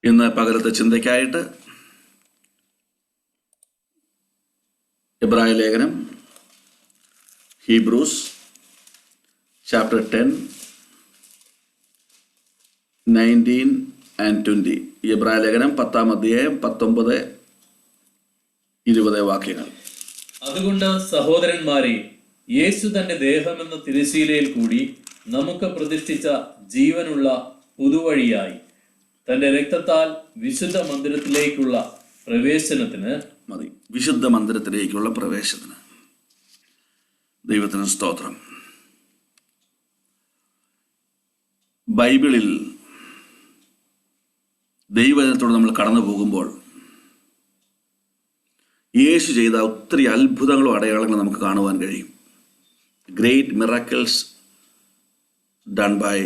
ഇന്ന് പകലത്തെ ചിന്തയ്ക്കായിട്ട് എബ്രായ ലേഖനം ഹീബ്രൂസ് ചാപ്റ്റർ 10, 19 and 20. എബ്രായ ലേഖനം 10-ാം അധ്യായം 19, 20 വാക്യങ്ങൾ. അതുകൊണ്ട് സഹോദരന്മാരെ, യേശു തന്റെ ദേഹമെന്ന തിരശീലയിൽ കൂടി നമുക്ക് പ്രതിഷ്ഠിച്ച ജീവനുള്ള പുതുവഴിയായി തന്റെ രക്തത്താൽ വിശുദ്ധ മന്ദിരത്തിലേക്കുള്ള പ്രവേശനത്തിന് വിശുദ്ധ മന്ദിരത്തിലേക്കുള്ള പ്രവേശനത്തിന് ദൈവത്തിന് സ്തോത്രം. ബൈബിളിൽ ദൈവജനത്തോട് നമ്മൾ കടന്നു പോകുമ്പോൾ യേശു ചെയ്ത ഒത്തിരി അത്ഭുതങ്ങളും അടയാളങ്ങളും നമുക്ക് കാണുവാൻ കഴിയും. Great miracles done by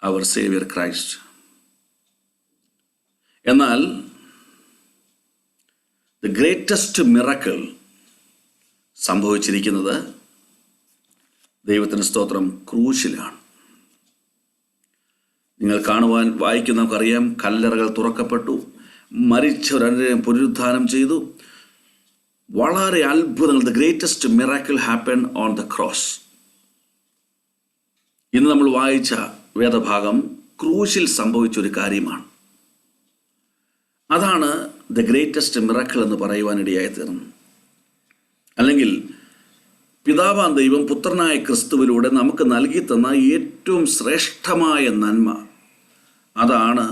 our saviour Christ. എന്നാൽ ദ ഗ്രേറ്റസ്റ്റ് മിറക്കിൾ സംഭവിച്ചിരിക്കുന്നത് ദൈവത്തിന് സ്തോത്രം ക്രൂശിലാണ്. നിങ്ങൾ കാണുവാൻ വായിക്കുന്ന നമുക്കറിയാം, കല്ലറകൾ തുറക്കപ്പെട്ടു, മരിച്ചവരനേകം പുനരുദ്ധാനം ചെയ്തു. വളരെ അത്ഭുതങ്ങൾ. The greatest miracle happen on the cross. ഇന്ന് നമ്മൾ വായിച്ച വേദഭാഗം ക്രൂശിൽ സംഭവിച്ചൊരു കാര്യമാണ്. അതാണ് ദ ഗ്രേറ്റസ്റ്റ് മിറാക്കിൾ എന്ന് പറയുവാനിടയായി തീർന്നു. അല്ലെങ്കിൽ പിതാവാം ദൈവം പുത്രനായ ക്രിസ്തുവിലൂടെ നമുക്ക് നൽകി തന്ന ഏറ്റവും ശ്രേഷ്ഠമായ നന്മ, അതാണ്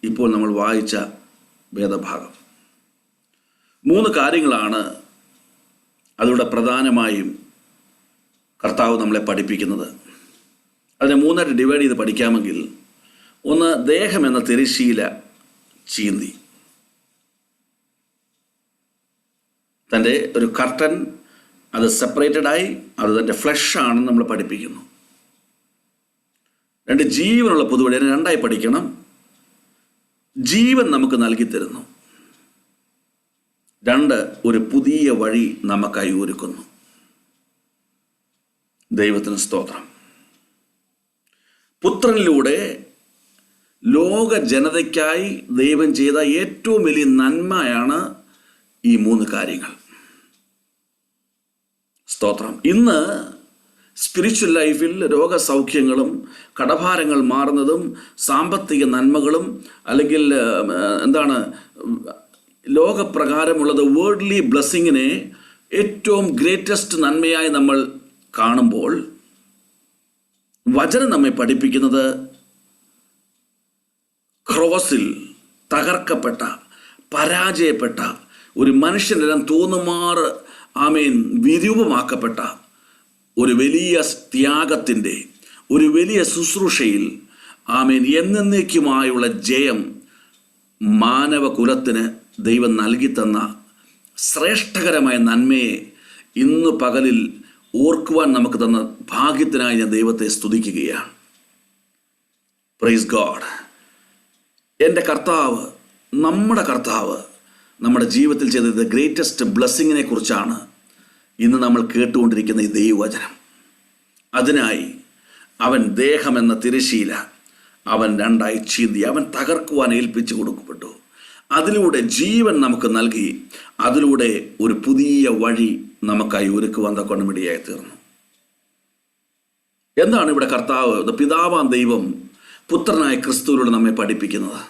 ഇപ്പോൾ നമ്മൾ വായിച്ച വേദഭാഗം. 3 കാര്യങ്ങളാണ് അതിലൂടെ പ്രധാനമായും കർത്താവ് നമ്മളെ പഠിപ്പിക്കുന്നത്. അതിനെ 3ആയിട്ട് ഡിവൈഡ് ചെയ്ത് പഠിക്കാമെങ്കിൽ, ഒന്ന്, ദേഹം എന്ന തിരശീല ചീന്തി. തൻ്റെ ഒരു കർട്ടൻ, അത് സെപ്പറേറ്റഡായി, അത് തൻ്റെ ഫ്ലഷാണെന്ന് നമ്മൾ പഠിപ്പിക്കുന്നു. 2, ജീവനുള്ള പുതുവഴി. അതിനെ 2ആയി പഠിക്കണം. ജീവൻ നമുക്ക് നൽകി തരുന്നു. 2, ഒരു പുതിയ വഴി നമുക്കായി ഒരുക്കുന്നു. ദൈവത്തിന് സ്തോത്രം. പുത്രനിലൂടെ ലോക ജനതയ്ക്കായി ദൈവം ചെയ്ത ഏറ്റവും വലിയ നന്മയാണ് ഈ 3 കാര്യങ്ങൾ. സ്തോത്രം. ഇന്ന് സ്പിരിച്വൽ ലൈഫിൽ രോഗസൗഖ്യങ്ങളും കടഭാരങ്ങൾ മാറുന്നതും സാമ്പത്തിക നന്മകളും, അല്ലെങ്കിൽ ലോകപ്രകാരമുള്ളത് വേൾഡ്ലി ബ്ലെസ്സിങ്ങിനെ ഏറ്റവും ഗ്രേറ്റസ്റ്റ് നന്മയായി നമ്മൾ കാണുമ്പോൾ, വചനം നമ്മെ പഠിപ്പിക്കുന്നത് ക്രോസിൽ തകർക്കപ്പെട്ട, പരാജയപ്പെട്ട ഒരു മനുഷ്യനെല്ലാം തോന്നുമാറ് വിരൂപമാക്കപ്പെട്ട ഒരു വലിയ ത്യാഗത്തിൻ്റെ, ഒരു വലിയ ശുശ്രൂഷയിൽ എന്നേക്കുമായുള്ള ജയം മാനവകുലത്തിന് ദൈവം നൽകി തന്ന ശ്രേഷ്ഠകരമായ നന്മയെ ഇന്ന് പകലിൽ ഓർക്കുവാൻ നമുക്ക് തന്ന ഭാഗ്യത്തിനായി ഞാൻ ദൈവത്തെ സ്തുതിക്കുകയാണ്. Praise God. എൻ്റെ കർത്താവ്, നമ്മുടെ കർത്താവ് നമ്മുടെ ജീവിതത്തിൽ ചെയ്ത ദ ഗ്രേറ്റസ്റ്റ് ബ്ലെസ്സിങ്ങിനെ കുറിച്ചാണ് ഇന്ന് നമ്മൾ കേട്ടുകൊണ്ടിരിക്കുന്ന ഈ ദൈവവചനം. അതിനായി അവൻ ദേഹമെന്ന തിരശീല അവൻ 2ആയി ചീന്തി, അവൻ തകർക്കുവാൻ ഏൽപ്പിച്ചു കൊടുക്കപ്പെട്ടു. അതിലൂടെ ജീവൻ നമുക്ക് നൽകി, അതിലൂടെ ഒരു പുതിയ വഴി നമുക്കായി ഒരുക്കുവാൻ തക്കവണ്ണമിടയായി തീർന്നു. എന്താണ് ഇവിടെ കർത്താവ്, പിതാവാം ദൈവം പുത്രനായ ക്രിസ്തുവിലൂടെ നമ്മെ പഠിപ്പിക്കുന്നത്?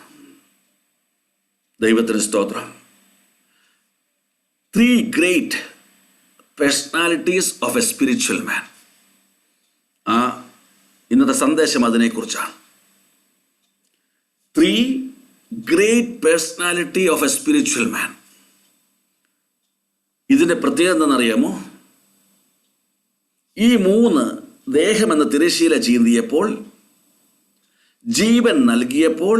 ദൈവത്തിന് സ്തോത്രം. 3 great personalities of a spiritual man. ഇന്നത്തെ സന്ദേശം അതിനെക്കുറിച്ചാണ്. 3 great personality of a spiritual man. ഇതിൻ്റെ പ്രത്യേകത എന്താണെന്നറിയാമോ? ഈ 3 ദേഹമെന്ന തിരശീല ചീന്തിയപ്പോൾ, ജീവൻ നൽകിയപ്പോൾ,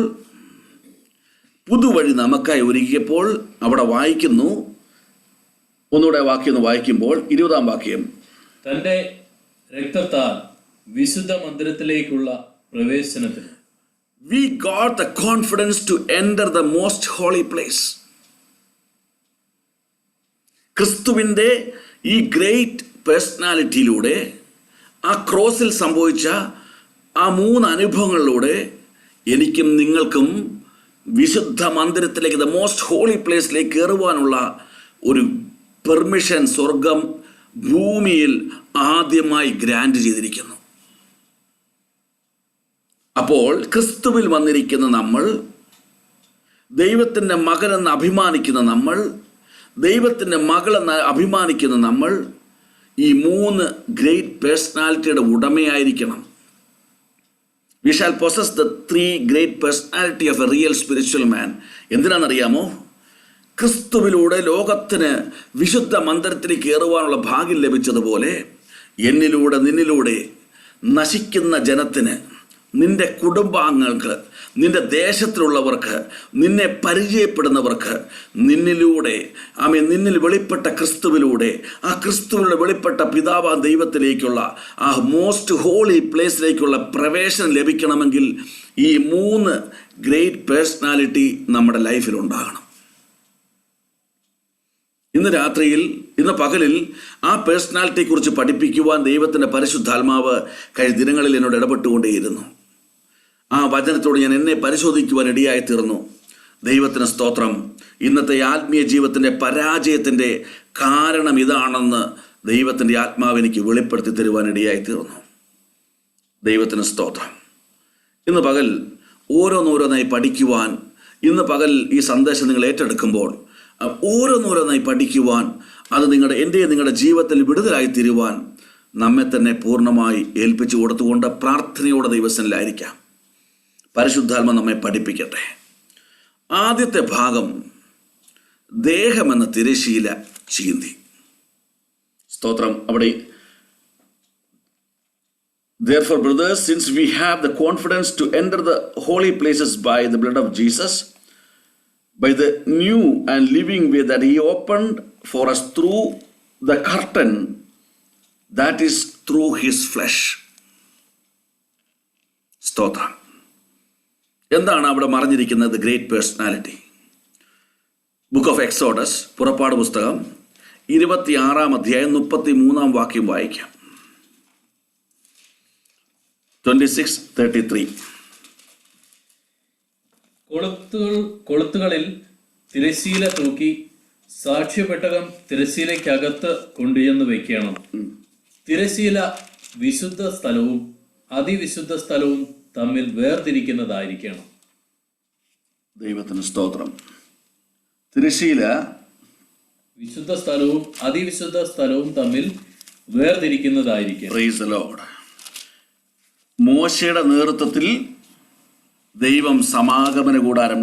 പുതുവഴി നമുക്കായി ഒരുക്കിയപ്പോൾ, അവിടെ വായിക്കുന്നു, ഒന്നുകൂടെ വാക്യം വായിക്കുമ്പോൾ 20-ാം വാക്യം, തന്റെ രക്തത്താൽ വിശുദ്ധ മന്ദിരത്തിലേക്കുള്ള പ്രവേശനത്തിന് we got the confidence to enter the most holy place. ക്രിസ്തുവിൻ്റെ ഈ ഗ്രേറ്റ് പേഴ്സണാലിറ്റിയിലൂടെ, ആ ക്രോസിൽ സംഭവിച്ച ആ 3 അനുഭവങ്ങളിലൂടെ എനിക്കും നിങ്ങൾക്കും വിശുദ്ധ മന്ദിരത്തിലേക്ക്, ദ മോസ്റ്റ് ഹോളി പ്ലേസിലേക്ക് കയറുവാനുള്ള ഒരു പെർമിഷൻ സ്വർഗം ഭൂമിയിൽ ആദ്യമായി ഗ്രാൻഡ് ചെയ്തിരിക്കുന്നു. അപ്പോൾ ക്രിസ്തുവിൽ വന്നിരിക്കുന്ന നമ്മൾ, ദൈവത്തിൻ്റെ മകനെന്ന് അഭിമാനിക്കുന്ന നമ്മൾ, ദൈവത്തിൻ്റെ മകളെന്ന് അഭിമാനിക്കുന്ന നമ്മൾ ഈ 3 great പേഴ്സണാലിറ്റിയുടെ ഉടമയായിരിക്കണം. We shall possess the 3 great personality of a real spiritual man. എന്തിനാണെന്നറിയാമോ? ക്രിസ്തുവിലൂടെ ലോകത്തിന് വിശുദ്ധ മന്ദിരത്തിലേക്ക് കയറുവാനുള്ള ഭാഗ്യം ലഭിച്ചതുപോലെ എന്നിലൂടെ, നിന്നിലൂടെ നശിക്കുന്ന ജനത്തിന്, നിന്റെ കുടുംബാംഗങ്ങൾക്ക്, നിന്റെ ദേശത്തിലുള്ളവർക്ക്, നിന്നെ പരിചയപ്പെടുന്നവർക്ക് നിന്നിലൂടെ, നിന്നിൽ വെളിപ്പെട്ട ക്രിസ്തുവിലൂടെ, ആ ക്രിസ്തുവിലൂടെ വെളിപ്പെട്ട പിതാവാ ദൈവത്തിലേക്കുള്ള ആ മോസ്റ്റ് ഹോളി പ്ലേസിലേക്കുള്ള പ്രവേശനം ലഭിക്കണമെങ്കിൽ ഈ 3 ഗ്രേറ്റ് പേഴ്സണാലിറ്റി നമ്മുടെ ലൈഫിലുണ്ടാകണം. ഇന്ന് പകലിൽ ആ പേഴ്സണാലിറ്റിയെക്കുറിച്ച് പഠിപ്പിക്കുവാൻ ദൈവത്തിൻ്റെ പരിശുദ്ധാത്മാവ് കഴിഞ്ഞ ദിനങ്ങളിൽ എന്നോട് ഇടപെട്ടുകൊണ്ടേയിരുന്നു. ആ വചനത്തോട് ഞാൻ എന്നെ പരിശോധിക്കുവാൻ ഇടയായി തീർന്നു. ദൈവത്തിന് സ്തോത്രം. ഇന്നത്തെ ആത്മീയ ജീവിതത്തിൻ്റെ പരാജയത്തിൻ്റെ കാരണം ഇതാണെന്ന് ദൈവത്തിൻ്റെ ആത്മാവ് എനിക്ക് വെളിപ്പെടുത്തി തരുവാൻ ഇടയായി തീർന്നു. ദൈവത്തിന് സ്തോത്രം. ഇന്ന് പകൽ ഓരോന്നോരോന്നായി പഠിക്കുവാൻ, ഇന്ന് പകൽ ഈ സന്ദേശം നിങ്ങൾ ഏറ്റെടുക്കുമ്പോൾ ഓരോന്നോരോന്നായി പഠിക്കുവാൻ, അത് നിങ്ങളുടെ ജീവിതത്തിൽ വിടുതലായി തീരുവാൻ നമ്മെ തന്നെ പൂർണ്ണമായി ഏൽപ്പിച്ചു കൊടുത്തുകൊണ്ട് പ്രാർത്ഥനയോടെ ദൈവസന്നിധിയിലായിരിക്കാം. പരിശുദ്ധാത്മ നമ്മെ പഠിപ്പിക്കട്ടെ. ആദ്യത്തെ ഭാഗം ദേഹമെന്ന തിരശീല ചീന്തി. സ്തോത്രം. അവിടെ Therefore, brothers, since we have the confidence to enter the holy places by the blood of Jesus, by the new and living way that he opened for us through the curtain, that is through his flesh. സ്തോത്രം. എന്താണ് അവിടെ മറഞ്ഞിരിക്കുന്നത്? Great personality. Book of Exodus, പുറപ്പാട് പുസ്തകം 26-ാം അധ്യായം 33-ാം വാക്യം വായിക്കാം. 26:33. കൊളുത്തുകളിൽ തിരശ്ശീല തൂക്കി സാക്ഷ്യപെട്ടകം തിരശ്ശീലയ്ക്കകത്ത് കൊണ്ടുചെന്ന് വയ്ക്കണം. തിരശ്ശീല വിശുദ്ധ സ്ഥലവും അതിവിശുദ്ധ സ്ഥലവും തമ്മിൽ വേർതിരിക്കുന്നതായിരിക്കണം. ദൈവത്തിന് സ്തോത്രം. തിരശ്ശീല വിശുദ്ധ സ്ഥലവും അതിവിശുദ്ധ സ്ഥലവും തമ്മിൽ വേർതിരിക്കുന്നതായിരിക്കും. Praise the Lord. മോശയുടെ നേതൃത്വത്തിൽ ദൈവം സമാഗമന കൂടാരം,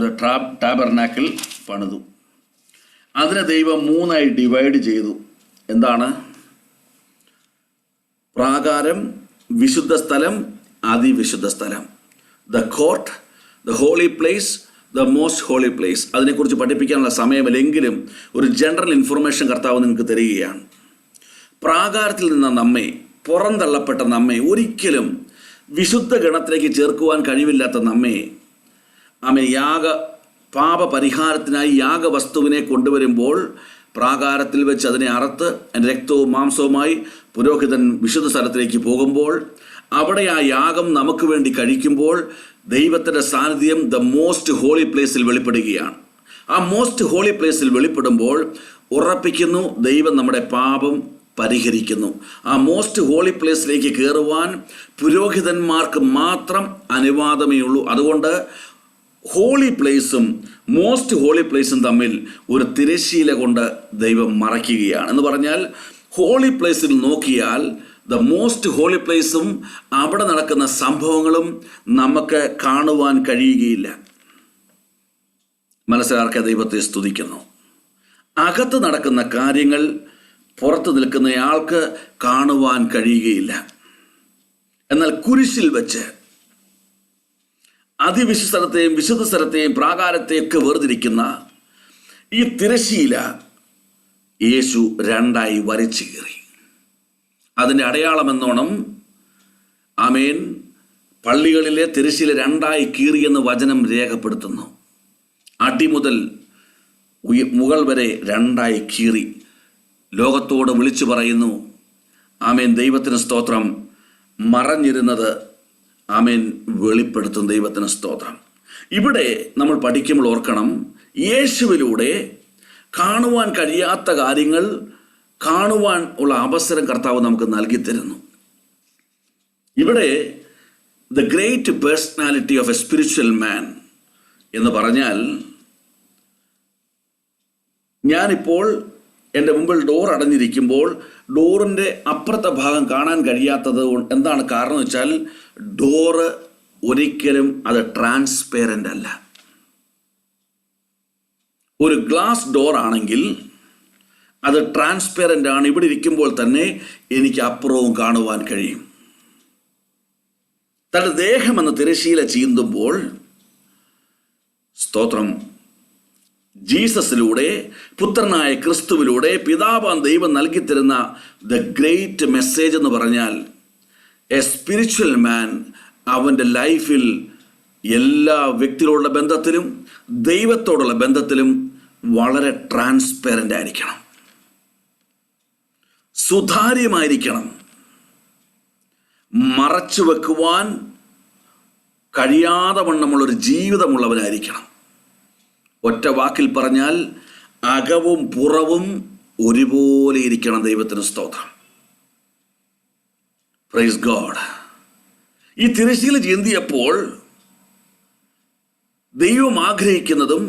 ടാബർനാക്കിൾ പണിതു. അതിനെ ദൈവം 3ആയി ഡിവൈഡ് ചെയ്തു. എന്താണ്? പ്രാകാരം, വിശുദ്ധ സ്ഥലം, അതിവിശുദ്ധ സ്ഥലം. The court, the holy place, the most holy place. അതിനെക്കുറിച്ച് പഠിപ്പിക്കാനുള്ള സമയമില്ലെങ്കിലും ഒരു ജനറൽ ഇൻഫർമേഷൻ കർത്താവ് നിങ്ങൾക്ക് തരികയാണ്. പ്രാകാരത്തിൽ നിന്ന് നമ്മെ, പുറന്തള്ളപ്പെട്ട നമ്മെ, ഒരിക്കലും വിശുദ്ധ ഗണത്തിലേക്ക് ചേർക്കുവാൻ കഴിവില്ലാത്ത നമ്മെ പാപപരിഹാരത്തിനായി യാഗവസ്തുവിനെ കൊണ്ടുവരുമ്പോൾ പ്രാകാരത്തിൽ വെച്ച് അതിനെ അറുത്ത് രക്തവും മാംസവുമായി പുരോഹിതൻ വിശുദ്ധ സ്ഥലത്തിലേക്ക് പോകുമ്പോൾ അവിടെ ആ യാഗം നമുക്ക് വേണ്ടി കഴിക്കുമ്പോൾ ദൈവത്തിൻ്റെ സാന്നിധ്യം ദ മോസ്റ്റ് ഹോളി പ്ലേസിൽ വെളിപ്പെടുകയാണ്. ആ മോസ്റ്റ് ഹോളി പ്ലേസിൽ വെളിപ്പെടുമ്പോൾ ഉറപ്പിക്കുന്നു, ദൈവം നമ്മുടെ പാപം പരിഹരിക്കുന്നു. ആ മോസ്റ്റ് ഹോളി പ്ലേസിലേക്ക് കയറുവാൻ പുരോഹിതന്മാർക്ക് മാത്രം അനുവാദമേ ഉള്ളൂ. അതുകൊണ്ട് ഹോളി പ്ലേസും മോസ്റ്റ് ഹോളി പ്ലേസും തമ്മിൽ ഒരു തിരശ്ശീല കൊണ്ട് ദൈവം മറയ്ക്കുകയാണ്. എന്ന് പറഞ്ഞാൽ ഹോളി പ്ലേസിൽ നോക്കിയാൽ ദ മോസ്റ്റ് ഹോളി പ്ലേസും അവിടെ നടക്കുന്ന സംഭവങ്ങളും നമുക്ക് കാണുവാൻ കഴിയുകയില്ല. മനസ്സിലാക്കിയ ദൈവത്തെ സ്തുതിക്കുന്നു. അകത്ത് നടക്കുന്ന കാര്യങ്ങൾ പുറത്ത് നിൽക്കുന്നയാൾക്ക് കാണുവാൻ കഴിയുകയില്ല. എന്നാൽ കുരിശിൽ വെച്ച് അതിവിശുദ്ധ സ്ഥലത്തെയും വിശുദ്ധ സ്ഥലത്തെയും പ്രാകാരത്തെയൊക്കെ വേർതിരിക്കുന്ന ഈ തിരശ്ശീല യേശു 2ആയി വരച്ചു കീറി. അതിൻ്റെ അടയാളമെന്നോണം ആമേൻ പള്ളികളിലെ തിരശ്ശീല 2ആയി കീറിയെന്ന് വചനം രേഖപ്പെടുത്തുന്നു. അടി മുതൽ മുകൾ വരെ 2ആയി കീറി ലോകത്തോട് വിളിച്ചു പറയുന്നു. ആമേൻ. ദൈവത്തിന് സ്തോത്രം. മറഞ്ഞിരുന്നത് ആമേൻ വെളിപ്പെടുത്തും. ദൈവത്തിന് സ്തോത്രം. ഇവിടെ നമ്മൾ പഠിക്കുമ്പോൾ ഓർക്കണം, യേശുവിലൂടെ കാണുവാൻ കഴിയാത്ത കാര്യങ്ങൾ കാണുവാൻ ഉള്ള അവസരം കർത്താവ് നമുക്ക് നൽകി തരുന്നു. ഇവിടെ the great personality of A spiritual മാൻ എന്ന് പറഞ്ഞാൽ, ഞാനിപ്പോൾ എൻ്റെ മുമ്പിൽ ഡോർ അടഞ്ഞിരിക്കുമ്പോൾ ഡോറിൻ്റെ അപ്പുറത്തെ ഭാഗം കാണാൻ കഴിയാത്തത് എന്താണ് കാരണം എന്ന് വെച്ചാൽ, ഡോറ് ഒരിക്കലും അത് ട്രാൻസ്പെറൻ്റ് അല്ല. ഒരു ഗ്ലാസ് ഡോർ ആണെങ്കിൽ അത് ട്രാൻസ്പെറൻ്റ് ആണ്. ഇവിടെ ഇരിക്കുമ്പോൾ തന്നെ എനിക്ക് അപ്പുറവും കാണുവാൻ കഴിയും. തൻ്റെ ദേഹമെന്ന തിരശ്ശീല ചീന്തുമ്പോൾ, സ്തോത്രം, ജീസസിലൂടെ, പുത്രനായ ക്രിസ്തുവിലൂടെ പിതാവാൻ ദൈവം നൽകിത്തരുന്ന ദ ഗ്രേറ്റ് മെസ്സേജ് എന്ന് പറഞ്ഞാൽ, എ സ്പിരിച്വൽ മാൻ അവൻ്റെ ലൈഫിൽ എല്ലാ വ്യക്തികളോടുള്ള ബന്ധത്തിലും ദൈവത്തോടുള്ള ബന്ധത്തിലും വളരെ ട്രാൻസ്പെറൻ്റ് ആയിരിക്കണം, സുതാര്യമായിരിക്കണം, മറച്ചു വെക്കുവാൻ കഴിയാതെ വണ്ണമുള്ളൊരു ജീവിതമുള്ളവനായിരിക്കണം. ഒറ്റ വാക്കിൽ പറഞ്ഞാൽ അകവും പുറവും ഒരുപോലെ ഇരിക്കണം. ദൈവത്തിന് സ്തോത്രം. Praise God. ഈ തിരശ്ശീല ചീന്തിയപ്പോൾ ദൈവം ആഗ്രഹിക്കുന്നതും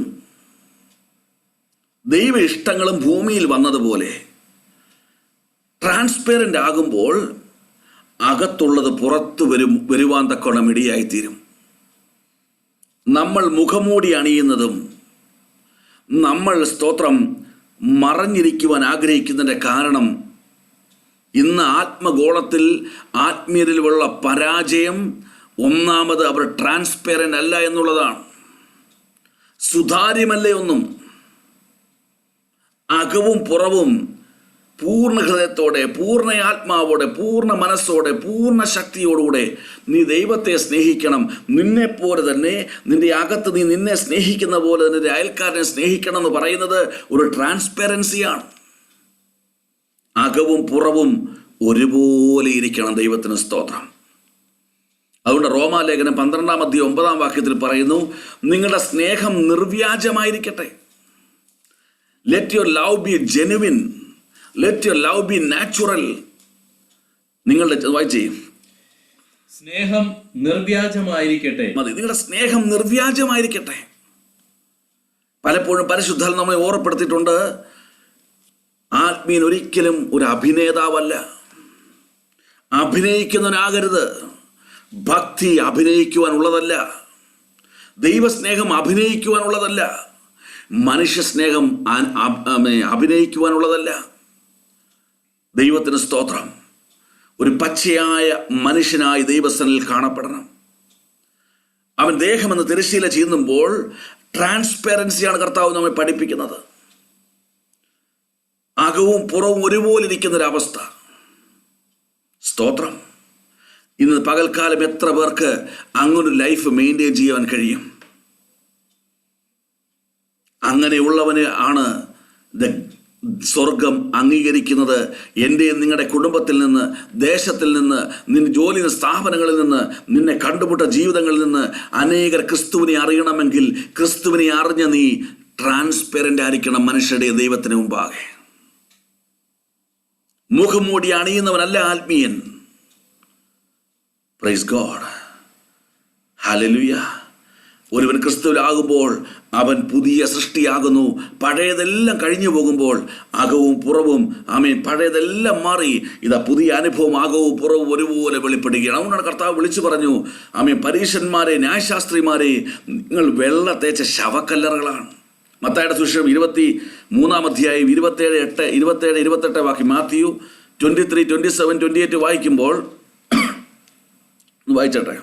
ദൈവ ഇഷ്ടങ്ങളും ഭൂമിയിൽ വന്നതുപോലെ ട്രാൻസ്പെറൻ്റ് ആകുമ്പോൾ അകത്തുള്ളത് പുറത്തു വരുവാൻ തക്കോണം ഇടയായിത്തീരും. നമ്മൾ മുഖംമൂടി അണിയുന്നതും നമ്മൾ, സ്തോത്രം, മറഞ്ഞിരിക്കുവാൻ ആഗ്രഹിക്കുന്നതിൻ്റെ കാരണം ഇന്ന് ആത്മഗോളത്തിൽ ആത്മീയരിലുള്ള പരാജയം ഒന്നാമത് അവർ ട്രാൻസ്പെറൻ്റ് അല്ല എന്നുള്ളതാണ്. സുതാര്യമല്ലേ ഒന്നും. അകവും പുറവും പൂർണ്ണ ഹൃദയത്തോടെ, പൂർണ്ണ ആത്മാവോടെ, പൂർണ്ണ മനസ്സോടെ, പൂർണ്ണ ശക്തിയോടുകൂടെ നീ ദൈവത്തെ സ്നേഹിക്കണം. നിന്നെപ്പോലെ തന്നെ നിന്റെ അകത്ത് നീ നിന്നെ സ്നേഹിക്കുന്ന പോലെ നിന്റെ അയൽക്കാരനെ സ്നേഹിക്കണം എന്ന് പറയുന്നത് ഒരു ട്രാൻസ്പെറൻസിയാണ്. അകവും പുറവും ഒരുപോലെ ഇരിക്കണം. ദൈവത്തിന് സ്തോത്രം. അതുകൊണ്ട് റോമാലേഖനം 12-9 പറയുന്നു, നിങ്ങളുടെ സ്നേഹം നിർവ്യാജമായിരിക്കട്ടെ. Let your love be genuine, let your love be natural. നിങ്ങളുടെ വായിച്ചേ, സ്നേഹം നിർവ്യാജമായിരിക്കട്ടെ. മതി, നിങ്ങളുടെ സ്നേഹം നിർവ്യാജമായിരിക്കട്ടെ. പലപ്പോഴും പരിശുദ്ധാത്മാവ് നമ്മെ ഓർമ്മപ്പെടുത്തിയിട്ടുണ്ട്, ആത്മീയൻ ഒരിക്കലും ഒരു അഭിനേതാവല്ല, അഭിനയിക്കുന്നവനാകരുത്. ഭക്തി അഭിനയിക്കുവാനുള്ളതല്ല, ദൈവസ്നേഹം അഭിനയിക്കുവാനുള്ളതല്ല, മനുഷ്യ സ്നേഹം അഭിനയിക്കുവാനുള്ളതല്ല. ദൈവത്തിന് സ്തോത്രം. ഒരു പച്ചയായ മനുഷ്യനായി ദൈവസനിൽ കാണപ്പെടണം. അവൻ ദേഹമെന്ന് തിരശ്ശീല ചീന്തുമ്പോൾ ട്രാൻസ്പെറൻസിയാണ് കർത്താവ് നമ്മെ പഠിപ്പിക്കുന്നത്. അകവും പുറവും ഒരുപോലെ ഇരിക്കുന്നൊരവസ്ഥ. സ്തോത്രം. ഇന്ന് പകൽക്കാലം എത്ര പേർക്ക് അങ്ങനൊരു ലൈഫ് മെയിൻറ്റെയിൻ ചെയ്യാൻ കഴിയും? അങ്ങനെയുള്ളവന് ആണ് സ്വർഗം അംഗീകരിക്കുന്നത്. എൻ്റെയും നിങ്ങളുടെ കുടുംബത്തിൽ നിന്ന്, ദേശത്തിൽ നിന്ന്, നിന്റെ ജോലി സ്ഥാപനങ്ങളിൽ നിന്ന്, നിന്നെ കണ്ടുമുട്ട ജീവിതങ്ങളിൽ നിന്ന് അനേകർ ക്രിസ്തുവിനെ അറിയണമെങ്കിൽ ക്രിസ്തുവിനെ അറിഞ്ഞ നീ ട്രാൻസ്പെറൻ്റ് ആയിരിക്കണം മനുഷ്യരുടെ ദൈവത്തിന് മുമ്പാകെ. മുഖം മൂടി അണിയുന്നവനല്ല ആത്മീയൻ. Praise God. ഹല്ലേലൂയ. ഒരുവൻ ക്രിസ്തുവിലാകുമ്പോൾ അവൻ പുതിയ സൃഷ്ടിയാകുന്നു. പഴയതെല്ലാം കഴിഞ്ഞു പോകുമ്പോൾ അകവും പുറവും, ആമേൻ, പഴയതെല്ലാം മാറി ഇതാ പുതിയ അനുഭവം അകവും പുറവും ഒരുപോലെ വെളിപ്പെടുകയാണ്. അതുകൊണ്ടാണ് കർത്താവ് വിളിച്ചു പറഞ്ഞു, ആമേൻ, പരീശന്മാരെ, ന്യായശാസ്ത്രിമാരെ, നിങ്ങൾ വെള്ള തേച്ച ശവക്കല്ലറുകളാണ്. മത്തായിയുടെ സുവിശേഷം 23-ാം 27-28 വാക്യം. മാത്യു 23, 27, 28 വായിക്കുമ്പോൾ വായിച്ചട്ടെ.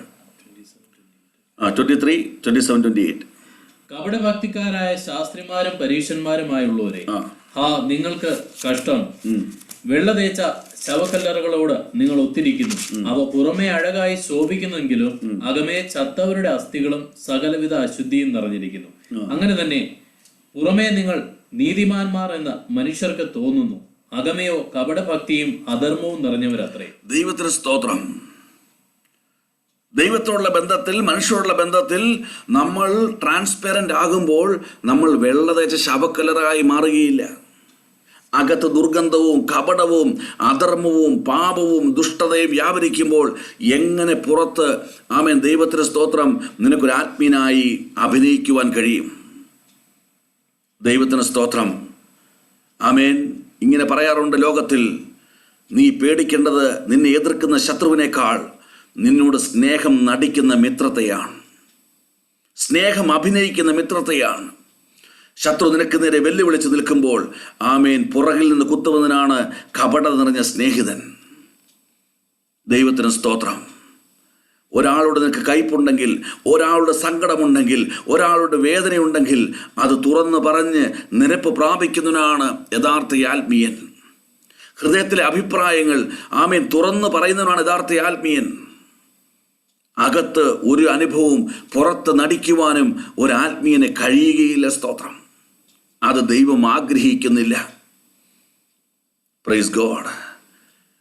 23, 27, 28. കപടഭക്തിക്കാരായ ശാസ്ത്രിമാരും പരീശന്മാരുമായുള്ളവരെ, നിങ്ങൾക്ക് കഷ്ടം. വെള്ള തേച്ച ശവക്കല്ലറുകളോട് നിങ്ങൾ ഒത്തിരിക്കുന്നു. അവ പുറമേ അഴകായി ശോഭിക്കുന്നെങ്കിലും അകമേ ചത്തവരുടെ അസ്ഥികളും സകലവിധ അശുദ്ധിയും നിറഞ്ഞിരിക്കുന്നു. അങ്ങനെ തന്നെ പുറമേ നിങ്ങൾ നീതിമാന്മാർ എന്ന മനുഷ്യർക്ക് തോന്നുന്നു, അകമയോ കപടഭക്തിയും അധർമ്മവും നിറഞ്ഞവരത്രേ. ദൈവത്തിന് സ്തോത്രം. ദൈവത്തോടുള്ള ബന്ധത്തിൽ, മനുഷ്യരോടുള്ള ബന്ധത്തിൽ നമ്മൾ ട്രാൻസ്പെറൻ്റ് ആകുമ്പോൾ നമ്മൾ വെള്ള തേച്ച ശവക്കലറായി മാറുകയില്ല. അകത്ത് ദുർഗന്ധവും കപടവും അധർമ്മവും പാപവും ദുഷ്ടതയും വ്യാപരിക്കുമ്പോൾ എങ്ങനെ പുറത്ത് ആമേൻ ദൈവത്തിന് സ്തോത്രം നിനക്കൊരു ആത്മീയനായി അഭിനയിക്കുവാൻ കഴിയും? ദൈവത്തിന് സ്തോത്രം. ആമേൻ. ഇങ്ങനെ പറയാറുണ്ട് ലോകത്തിൽ, നീ പേടിക്കേണ്ടത് നിന്നെ എതിർക്കുന്ന ശത്രുവിനേക്കാൾ നിന്നോട് സ്നേഹം നടിക്കുന്ന മിത്രത്തെയാണ്, സ്നേഹം അഭിനയിക്കുന്ന മിത്രത്തെയാണ്. ശത്രു നിനക്ക് നേരെ വെല്ലുവിളിച്ച് നിൽക്കുമ്പോൾ ആമേൻ പുറകിൽ നിന്ന് കുത്തുവന്നതിനാണ് കപടത നിറഞ്ഞ സ്നേഹിതൻ. ദൈവത്തിന് സ്തോത്രം. ഒരാളോട് നിനക്ക് കയ്പുണ്ടെങ്കിൽ, ഒരാളുടെ സങ്കടമുണ്ടെങ്കിൽ, ഒരാളുടെ വേദനയുണ്ടെങ്കിൽ അത് തുറന്ന് പറഞ്ഞ് നിരപ്പ് പ്രാപിക്കുന്നതിനാണ് യഥാർത്ഥ ആത്മീയൻ. ഹൃദയത്തിലെ അഭിപ്രായങ്ങൾ ആമേൻ തുറന്ന് പറയുന്നതിനാണ് യഥാർത്ഥ ആത്മീയൻ. അകത്ത് ഒരു അനുഭവവും പുറത്ത് നടിക്കുവാനും ഒരു ആത്മീയന് കഴിയുകയില്ല. സ്തോത്രം. അത് ദൈവം ആഗ്രഹിക്കുന്നില്ല. Praise God.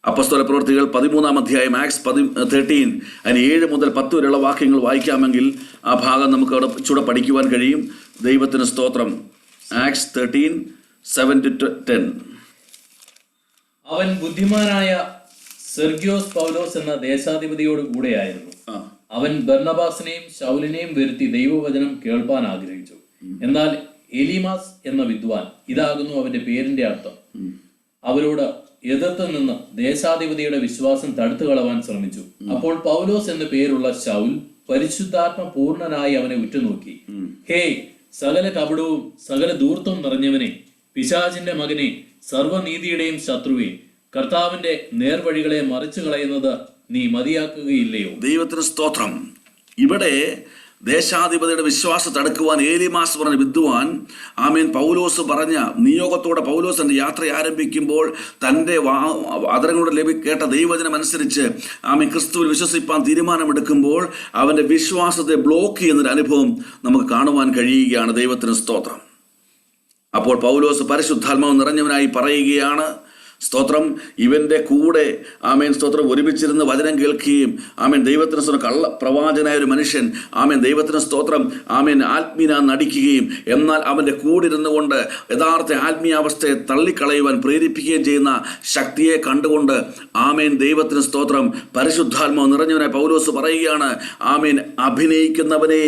അപ്പോസ്തല പ്രവൃത്തികൾ 13-ാം അധ്യായം ആക്സ് 13 അതിന് 7 മുതൽ 10 വരെയുള്ള വാക്യങ്ങൾ വായിക്കാമെങ്കിൽ ആ ഭാഗം നമുക്ക് അവിടെ ചൂടെ പഠിക്കുവാൻ കഴിയും. ദൈവത്തിന് സ്തോത്രം. ആക്സ് 13:7-10. അവൻ ബുദ്ധിമാനായ സെർഗ്യോസ് പൗലോസ് എന്ന ദേശാധിപതിയോട് കൂടെയായിരുന്നു. അവൻ ബർന്നബാസിനെയും ശൗലിനെയും വരുത്തി ദൈവവചനം കേൾപ്പാൻ ആഗ്രഹിച്ചു. എന്നാൽ എലീമാസ് എന്ന വിദ്വാൻ, ഇതാകുന്നു അവന്റെ പേരിന്റെ അർത്ഥം, അവരോട് എതിർത്ത് നിന്ന് ദേശാധിപതിയുടെ വിശ്വാസം തടുത്തു കളവാൻ ശ്രമിച്ചു. അപ്പോൾ പൗലോസ് എന്ന പേരുള്ള ശൗൽ പരിശുദ്ധാത്മ പൂർണ്ണനായി അവനെ ഉറ്റുനോക്കി, ഹേ സകല കപടവും സകല ധൂർത്തും നിറഞ്ഞവനെ, പിശാചിന്റെ മകനെ, സർവ്വനീതിയുടെയും ശത്രുവേ, കർത്താവിന്റെ നേർവഴികളെ മറിച്ചു കളയുന്നത് നീ മതിയാക്കുകയില്ലയോ? ദൈവത്തിന് സ്തോത്രം. ഇവിടെ ദേശാധിപതിയുടെ വിശ്വാസം തടുക്കുവാൻ ഏലിമാസ് പറഞ്ഞ വിദ്വാൻ ആമേൻ പൗലോസ് പറഞ്ഞ നിയോഗത്തോടെ പൗലോസിന്റെ യാത്ര ആരംഭിക്കുമ്പോൾ തൻ്റെ അതരങ്ങളോട് കേട്ട ദൈവവചനം അനുസരിച്ച് ആമേൻ ക്രിസ്തുവിൽ വിശ്വസിപ്പാൻ തീരുമാനമെടുക്കുമ്പോൾ അവൻ്റെ വിശ്വാസത്തെ ബ്ലോക്ക് ചെയ്യുന്നൊരു അനുഭവം നമുക്ക് കാണുവാൻ കഴിയുകയാണ്. ദൈവത്തിന് സ്തോത്രം. അപ്പോൾ പൗലോസ് പരിശുദ്ധാത്മാവ് നിറഞ്ഞവനായി പറയുകയാണ്, സ്തോത്രം, ഇവൻ്റെ കൂടെ ആമേൻ സ്തോത്രം ഒരുമിച്ചിരുന്ന് വചനം കേൾക്കുകയും ആമേൻ ദൈവത്തിന് സ്തോത്രം കള്ള പ്രവാചനായ ഒരു മനുഷ്യൻ ആമേൻ ദൈവത്തിന് സ്തോത്രം ആമേൻ ആത്മീയ നടിക്കുകയും എന്നാൽ അവൻ്റെ കൂടെ ഇരുന്നു കൊണ്ട് യഥാർത്ഥ ആത്മീയാവസ്ഥയെ തള്ളിക്കളയുവാൻ പ്രേരിപ്പിക്കുകയും ചെയ്യുന്ന ശക്തിയെ കണ്ടുകൊണ്ട് ആമേൻ ദൈവത്തിന് സ്തോത്രം പരിശുദ്ധാത്മാവ് നിറഞ്ഞവനായ പൗലോസ് പറയുകയാണ്, ആമേൻ അഭിനയിക്കുന്നവനെ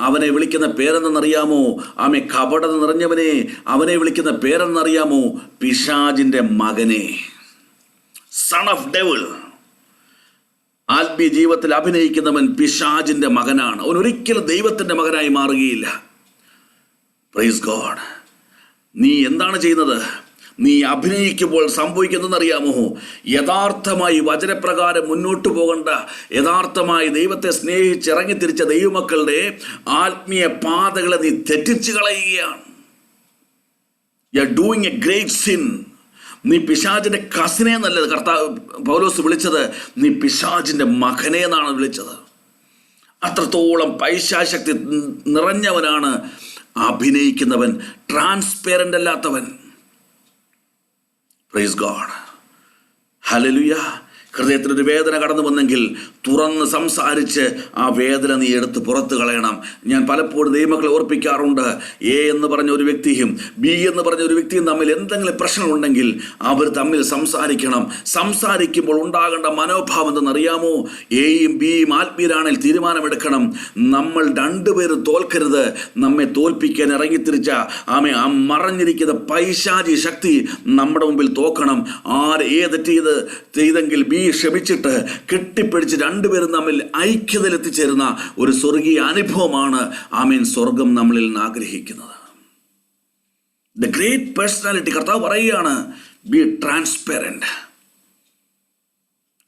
അവനെ വിളിക്കുന്ന പേരെന്നറിയാമോ? ആമേൻ കപടത നിറഞ്ഞവനെ അവനെ വിളിക്കുന്ന പേരെന്നറിയാമോ? പിശാചിന്റെ മകനെ, സൺ ഓഫ് ഡെവിൾ. ആത്മീയ ജീവിതത്തിൽ അഭിനയിക്കുന്നവൻ പിശാചിന്റെ മകനാണ്. അവൻ ഒരിക്കലും ദൈവത്തിന്റെ മകനായി മാറുകയില്ല. Price God. നീ എന്താണ് ചെയ്യുന്നത്? നീ അഭിനയിക്കുമ്പോൾ സംഭവിക്കുന്നതെന്നറിയാമോ? യഥാർത്ഥമായി വചനപ്രകാരം മുന്നോട്ട് പോകേണ്ട, യഥാർത്ഥമായി ദൈവത്തെ സ്നേഹിച്ചിറങ്ങിത്തിരിച്ച ദൈവമക്കളുടെ ആത്മീയ പാതകളെ നീ തെറ്റിച്ച് കളയുകയാണ്. You are doing a great sin. നീ പിശാചിന്റെ കസിനെ എന്നല്ല കർത്താവ് പൗലോസ് വിളിച്ചത്, നീ പിശാചിന്റെ മകനെ എന്നാണ് വിളിച്ചത്. അത്രത്തോളം പൈശാചക്തി നിറഞ്ഞവനാണ് അഭിനയിക്കുന്നവൻ, ട്രാൻസ്പെറൻ്റ് അല്ലാത്തവൻ. Praise God. ഹല്ലേലൂയ. ഹൃദയത്തിലൊരു വേദന കടന്നു വന്നെങ്കിൽ തുറന്ന് സംസാരിച്ച് ആ വേദന നീ എടുത്ത് പുറത്ത് കളയണം. ഞാൻ പലപ്പോഴും ദൈവമക്കളെ ഓർപ്പിക്കാറുണ്ട്, എ എന്ന് പറഞ്ഞ ഒരു വ്യക്തിയും ബി എന്ന് പറഞ്ഞ ഒരു വ്യക്തിയും തമ്മിൽ എന്തെങ്കിലും പ്രശ്നമുണ്ടെങ്കിൽ അവർ തമ്മിൽ സംസാരിക്കണം. സംസാരിക്കുമ്പോൾ ഉണ്ടാകേണ്ട മനോഭാവം എന്തെന്നറിയാമോ? എയും ബിയും ആത്മീയരാണെങ്കിൽ തീരുമാനമെടുക്കണം, നമ്മൾ രണ്ടുപേരും തോൽക്കരുത്. നമ്മെ തോൽപ്പിക്കാൻ ഇറങ്ങിത്തിരിച്ച ആ മറഞ്ഞിരിക്കുന്ന പൈശാചി ശക്തി നമ്മുടെ മുമ്പിൽ തോക്കണം. ഏത് ചെയ്തെങ്കിൽ ബി ക്ഷമിച്ചിട്ട് കെട്ടിപ്പിടിച്ച് രണ്ടുപേരും തമ്മിൽ ഐക്യതയിൽ എത്തിച്ചേരുന്ന ഒരു സ്വർഗീയ അനുഭവമാണ് ആമേൻ സ്വർഗം നമ്മളിൽ നിന്ന് ആഗ്രഹിക്കുന്നത്. The great personality. കർത്താവ് പറയുകയാണ്, ബി ട്രാൻസ്പെറൻറ്റ്.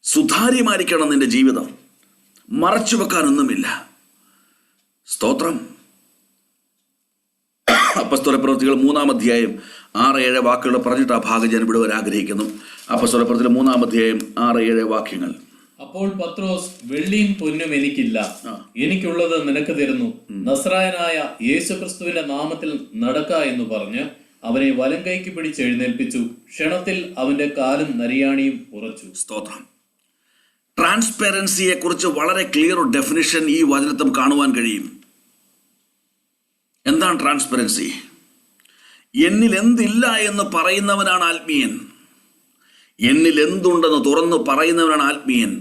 സുതാര്യമായിരിക്കണം നിന്റെ ജീവിതം, മറച്ചു വെക്കാനൊന്നുമില്ല. സ്തോത്രം. അപ്പോസ്തല പ്രവൃത്തികൾ 3-ാം അധ്യായം 6-7 വാക്കുകൾ പറഞ്ഞിട്ട് ആ ഭാഗം ഞാൻ വിടുവാൻ ആഗ്രഹിക്കുന്നു. അപ്പോസ്തല പ്രവൃത്തികൾ 3-ാം അധ്യായം 6-7 വാക്യങ്ങൾ. അപ്പോൾ പത്രോസ്, വെള്ളിയും പൊന്നും എനിക്കില്ല, എനിക്കുള്ളത് നിനക്ക് തരുന്നു. നസ്രായനായ യേശുക്രിസ്തുവിന്റെ നാമത്തിൽ നടക്ക എന്ന് പറഞ്ഞ് അവനെ വലം കൈക്ക് പിടിച്ച് എഴുന്നേൽപ്പിച്ചു. ക്ഷണത്തിൽ അവന്റെ കാലും നരിയാണിയും ഉറച്ചു. സ്തോത്രം. ട്രാൻസ്പെറൻസിയെ കുറിച്ച് വളരെ ക്ലിയർ ഡെഫിനിഷൻ ഈ വചനത്തിൽ കാണുവാൻ കഴിയും. എന്താണ് ട്രാൻസ്പെറൻസി? എന്നിൽ എന്തില്ല എന്ന് പറയുന്നവനാണ് ആത്മീയൻ. എന്നിൽ എന്തുണ്ടെന്ന് തുറന്ന് പറയുന്നവനാണ് ആത്മീയൻ.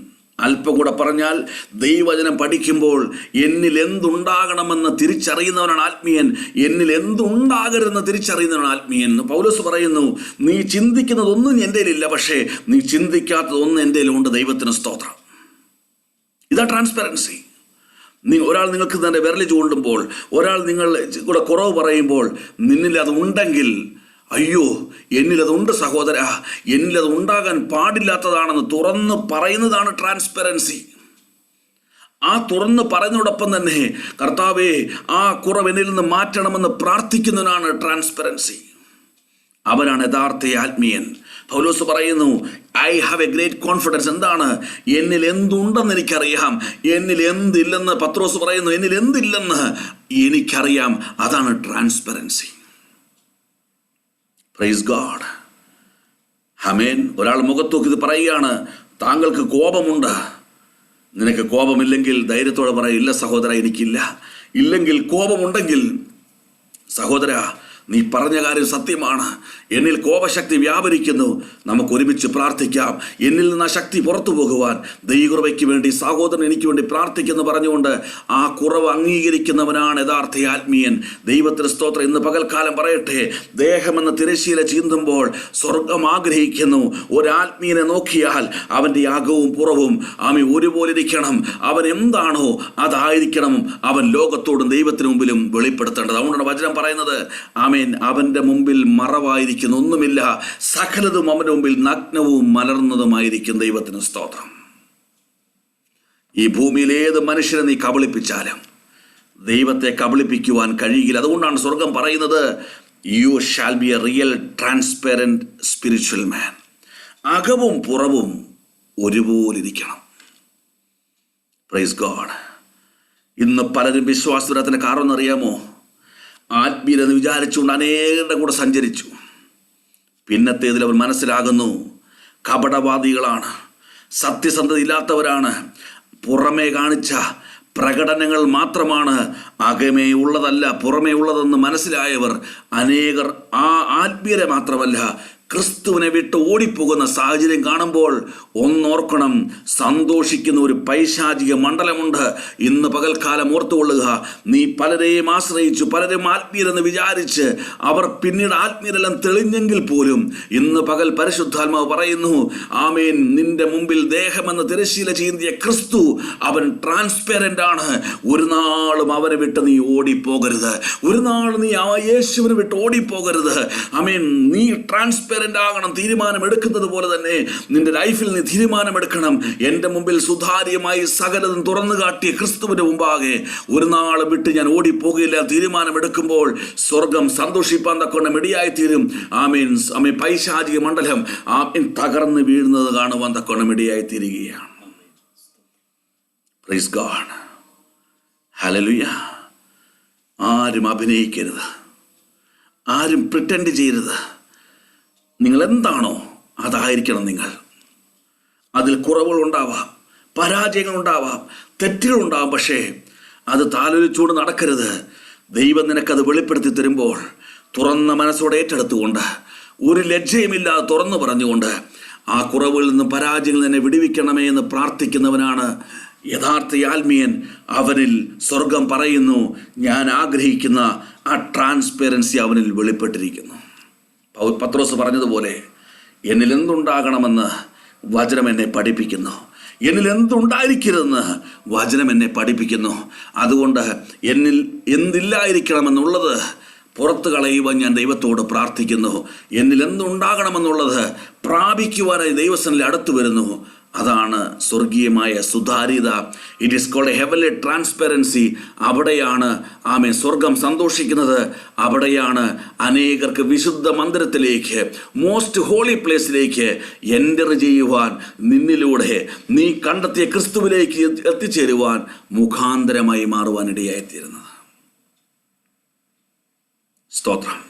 അല്പം കൂടെ പറഞ്ഞാൽ, ദൈവവചനം പഠിക്കുമ്പോൾ എന്നിൽ എന്തുണ്ടാകണമെന്ന് തിരിച്ചറിയുന്നവനാണ് ആത്മീയൻ. എന്നിൽ എന്തുണ്ടാകരുതെന്ന് തിരിച്ചറിയുന്നവനാണ് ആത്മീയൻ. പൗലോസ് പറയുന്നു, നീ ചിന്തിക്കുന്നതൊന്നും എൻ്റെ കയ്യിലില്ല, പക്ഷേ നീ ചിന്തിക്കാത്തതൊന്നും എൻ്റെ കയ്യിലുണ്ട്. ദൈവത്തിന് സ്തോത്രം. ഇതാ ട്രാൻസ്പെറൻസി. ഒരാൾ നിങ്ങൾക്ക് തന്നെ വിരൽ ചൂണ്ടുമ്പോൾ, ഒരാൾ നിങ്ങൾ കൂടെ കുറവ് പറയുമ്പോൾ, നിന്നിൽ അത് ഉണ്ടെങ്കിൽ, അയ്യോ എന്നിലതുണ്ട് സഹോദര, എന്നിലത് ഉണ്ടാകാൻ പാടില്ലാത്തതാണെന്ന് തുറന്ന് പറയുന്നതാണ് ട്രാൻസ്പെറൻസി. ആ തുറന്ന് പറയുന്നതോടൊപ്പം തന്നെ, കർത്താവേ ആ കുറവ് എന്നിൽ നിന്ന് മാറ്റണമെന്ന് പ്രാർത്ഥിക്കുന്നതിനാണ് ട്രാൻസ്പെറൻസി. അവനാണ് യഥാർത്ഥ ആത്മീയൻ. പൗലോസ് പറയുന്നു, I have A great confidence. എന്താണ്? എന്നിൽ എന്തുണ്ടെന്ന് എനിക്കറിയാം. എന്നിൽ എന്തില്ലെന്ന് പത്രോസ് പറയുന്നു, എന്നിൽ എന്തില്ലെന്ന് എനിക്കറിയാം. അതാണ് ട്രാൻസ്പെറൻസി. Praise God. ആമേൻ. ഒരാൾ മുഖത്തോക്കി ഇത് പറയുകയാണ്, താങ്കൾക്ക് കോപമുണ്ട്. നിനക്ക് കോപമില്ലെങ്കിൽ ധൈര്യത്തോടെ പറയും, ഇല്ല സഹോദര എനിക്കില്ല. ഇല്ലെങ്കിൽ കോപമുണ്ടെങ്കിൽ, സഹോദര നീ പറഞ്ഞ കാര്യം സത്യമാണ്, എന്നിൽ കോപശക്തി വ്യാപരിക്കുന്നു, നമുക്ക് ഒരുമിച്ച് പ്രാർത്ഥിക്കാം. എന്നിൽ നിന്ന് ആ ശക്തി പുറത്തു പോകുവാൻ ദൈവകൃപയ്ക്ക് വേണ്ടി സഹോദരൻ എനിക്ക് വേണ്ടി പ്രാർത്ഥിക്കുന്നു പറഞ്ഞുകൊണ്ട് ആ കുറവ് അംഗീകരിക്കുന്നവനാണ് യഥാർത്ഥ ആത്മീയൻ. ദൈവത്തിന് സ്തോത്രം. ഇന്ന് പകൽക്കാലം പറയട്ടെ, ദേഹമെന്ന തിരശ്ശീല ചീന്തുമ്പോൾ സ്വർഗം ആഗ്രഹിക്കുന്നു. ഒരാത്മീയനെ നോക്കിയാൽ അവൻ്റെ അകവും പുറവും ഒരുപോലെ ഇരിക്കണം. അവൻ എന്താണോ അതായിരിക്കണം അവൻ ലോകത്തോടും ദൈവത്തിന് മുമ്പിലും വെളിപ്പെടുത്തേണ്ടത്. അതുകൊണ്ടാണ് വചനം പറയുന്നത്, അവന്റെ മുമ്പിൽ മറവായിരിക്കുന്ന ഒന്നുമില്ല, സകലതും അവന്റെ മുമ്പിൽ നഗ്നവും മലർന്നതുമായിരിക്കും. ദൈവത്തിന് സ്തോത്രം. ഈ ഭൂമിയിൽ ഏത് മനുഷ്യനെ നീ കബളിപ്പിച്ചാലും ദൈവത്തെ കബളിപ്പിക്കുവാൻ കഴിയില്ല. അതുകൊണ്ടാണ് സ്വർഗം പറയുന്നത്, you shall be a real transparent spiritual man. അകവും പുറവും ഒരുപോലിരിക്കണം. Praise God. ഇന്ന് പലരും വിശ്വാസത്തിന് കാരണം എന്നറിയാമോ? ആത്മീയരെന്ന് വിചാരിച്ചുകൊണ്ട് അനേകരുടെ കൂടെ സഞ്ചരിച്ചു. പിന്നത്തേതിൽ അവർ മനസ്സിലാകുന്നു, കപടവാദികളാണ്, സത്യസന്ധത ഇല്ലാത്തവരാണ്, പുറമേ കാണിച്ച പ്രകടനങ്ങൾ മാത്രമാണ്, അകമേ ഉള്ളതല്ല പുറമേ ഉള്ളതെന്ന് മനസ്സിലായവർ അനേകർ ആ ആത്മീയരെ മാത്രമല്ല ക്രിസ്തുവിനെ വിട്ട് ഓടിപ്പോകുന്ന സാഹചര്യം കാണുമ്പോൾ ഒന്നോർക്കണം, സന്തോഷിക്കുന്ന ഒരു പൈശാചിക മണ്ഡലമുണ്ട്. ഇന്ന് പകൽക്കാലം ഓർത്തുകൊള്ളുക, നീ പലരെയും ആശ്രയിച്ചു, പലരും ആത്മീയരെന്ന് വിചാരിച്ച് അവർ പിന്നീട് ആത്മീയരെല്ലാം തെളിഞ്ഞെങ്കിൽ പോലും ഇന്ന് പകൽ പരിശുദ്ധാത്മാവ് പറയുന്നു, ആമേൻ, നിന്റെ മുമ്പിൽ ദേഹമെന്ന് തിരശ്ശീല ചീന്തിയ ക്രിസ്തു അവൻ ട്രാൻസ്പെറന്റ് ആണ്. ഒരു നാളും അവനെ വിട്ട് നീ ഓടിപ്പോകരുത്. ഒരു നാളും നീ ആ യേശുവിനെ വിട്ട് ഓടിപ്പോകരുത്. ആമേൻ. നീ ട്രാൻസ്പെറന്റ് ആകണം. തീരുമാനം എടുക്കുന്നത് പോലെ തന്നെ നിന്റെ ലൈഫിൽ നീ തീരുമാനമെടുക്കണം. എൻ്റെ മുമ്പിൽ സുതാര്യമായി സകലതും തുറന്നു കാട്ടിയ ക്രിസ്തുവിന്റെ മുമ്പാകെ ഒരു നാൾ വിട്ട് ഞാൻ ഓടിപ്പോകില്ല. തീരുമാനമെടുക്കുമ്പോൾ സ്വർഗം സന്തോഷിപ്പാൻ തക്കവണ്ണം ഇടയായിത്തീരും. ആമേൻ. പൈശാചിക മണ്ഡലം തകർന്ന് വീഴുന്നത് കാണുവാൻ തക്കവണ്ണം ഇടയായിത്തീരുകയാണ്. Price God. ഹല്ലേലൂയ. ആരും അഭിനയിക്കരുത്, ആരും പ്രിറ്റൻഡ് ചെയ്യരുത്. നിങ്ങൾ എന്താണോ അതായിരിക്കണം. നിങ്ങൾ അതിൽ കുറവുകളുണ്ടാവാം, പരാജയങ്ങളുണ്ടാവാം, തെറ്റുകളുണ്ടാവാം, പക്ഷേ അത് താലോലിച്ചുകൊണ്ട് നടക്കരുത്. ദൈവം നിനക്കത് വെളിപ്പെടുത്തി തരുമ്പോൾ തുറന്ന മനസ്സോടെ ഏറ്റെടുത്തുകൊണ്ട് ഒരു ലജ്ജയുമില്ലാതെ തുറന്നു പറഞ്ഞുകൊണ്ട് ആ കുറവുകളിൽ നിന്നും പരാജയങ്ങളിൽ നിന്നെ വിടുവിക്കണമേ എന്ന് പ്രാർത്ഥിക്കുന്നവനാണ് യഥാർത്ഥ ആത്മീയൻ. അവനിൽ സ്വർഗം പറയുന്നു, ഞാൻ ആഗ്രഹിക്കുന്ന ആ ട്രാൻസ്പെറൻസി അവനിൽ വെളിപ്പെട്ടിരിക്കുന്നു. പത്രോസ് പറഞ്ഞതുപോലെ, എന്നിൽ എന്തുണ്ടാകണമെന്ന് വചനം എന്നെ പഠിപ്പിക്കുന്നു, എന്നിൽ എന്തുണ്ടായിരിക്കരുതെന്ന് വചനം എന്നെ പഠിപ്പിക്കുന്നു. അതുകൊണ്ട് എന്നിൽ എന്തില്ലായിരിക്കണമെന്നുള്ളത് പുറത്തു കളയുവാൻ ഞാൻ ദൈവത്തോട് പ്രാർത്ഥിക്കുന്നു. എന്നിൽ എന്തുണ്ടാകണമെന്നുള്ളത് പ്രാപിക്കുവാനായി ദൈവസന്നിധിയിൽ അടുത്തു വരുന്നു. അതാണ് സ്വർഗീയമായ സുതാര്യത. It is called a heavenly transparency. അവിടെയാണ് സ്വർഗം സന്തോഷിക്കുന്നത്. അവിടെയാണ് അനേകർക്ക് വിശുദ്ധ മന്ദിരത്തിലേക്ക്, മോസ്റ്റ് ഹോളി പ്ലേസിലേക്ക് എൻ്റർ ചെയ്യുവാൻ, നിന്നിലൂടെ നീ കണ്ടെത്തിയ ക്രിസ്തുവിലേക്ക് എത്തിച്ചേരുവാൻ മുഖാന്തരമായി മാറുവാൻ ഇടയായിത്തീരുന്നത്. സ്തോത്രം.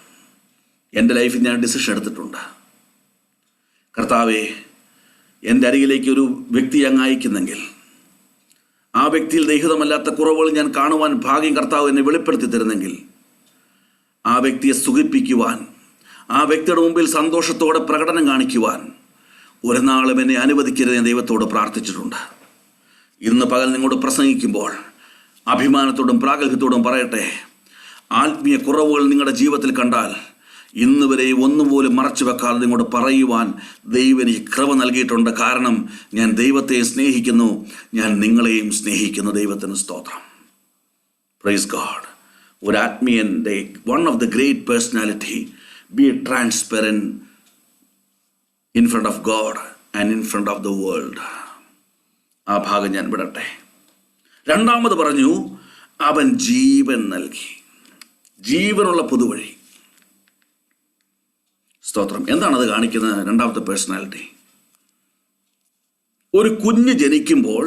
എൻ്റെ ലൈഫിൽ ഞാൻ ഡിസിഷൻ എടുത്തിട്ടുണ്ട്. കർത്താവേ, എൻ്റെ അരികിലേക്ക് ഒരു വ്യക്തി അങ്ങ് അയക്കുന്നെങ്കിൽ ആ വ്യക്തിയിൽ ദൈഹികമല്ലാത്ത കുറവുകൾ ഞാൻ കാണുവാൻ ഭാഗ്യം കർത്താവ് എന്നെ വെളിപ്പെടുത്തി തരുന്നെങ്കിൽ ആ വ്യക്തിയെ സുഖിപ്പിക്കുവാൻ, ആ വ്യക്തിയുടെ മുമ്പിൽ സന്തോഷത്തോടെ പ്രകടനം കാണിക്കുവാൻ ഒരു നാളും എന്നെ അനുവദിക്കരുത് ഞാൻ ദൈവത്തോട് പ്രാർത്ഥിച്ചിട്ടുണ്ട്. ഇന്ന് പകൽ നിങ്ങളോട് പ്രസംഗിക്കുമ്പോൾ അഭിമാനത്തോടും പ്രാഗൽഭ്യത്തോടും പറയട്ടെ, ആത്മീയ കുറവുകൾ നിങ്ങളുടെ ജീവിതത്തിൽ കണ്ടാൽ ഇന്ന് വരെ ഒന്നുപോലും മറച്ചു വെക്കാതെ നിങ്ങളോട് പറയുവാൻ ദൈവം എനിക്ക് കൃപ നൽകിയിട്ടുണ്ട്. കാരണം ഞാൻ ദൈവത്തെ സ്നേഹിക്കുന്നു, ഞാൻ നിങ്ങളെയും സ്നേഹിക്കുന്നു. ദൈവത്തിന് സ്തോത്രം. Praise God. ഒരു ആത്മീയൻ്റെ one of the great personality, be transparent in front of God and in front of the world. ആ ഭാഗം ഞാൻ വിടട്ടെ. രണ്ടാമത് പറഞ്ഞു, അവൻ ജീവൻ നൽകി. ജീവനുള്ള പുതുവഴി. സ്തോത്രം. എന്താണത് കാണിക്കുന്നത്? രണ്ടാമത്തെ പേഴ്സണാലിറ്റി. ഒരു കുഞ്ഞ് ജനിക്കുമ്പോൾ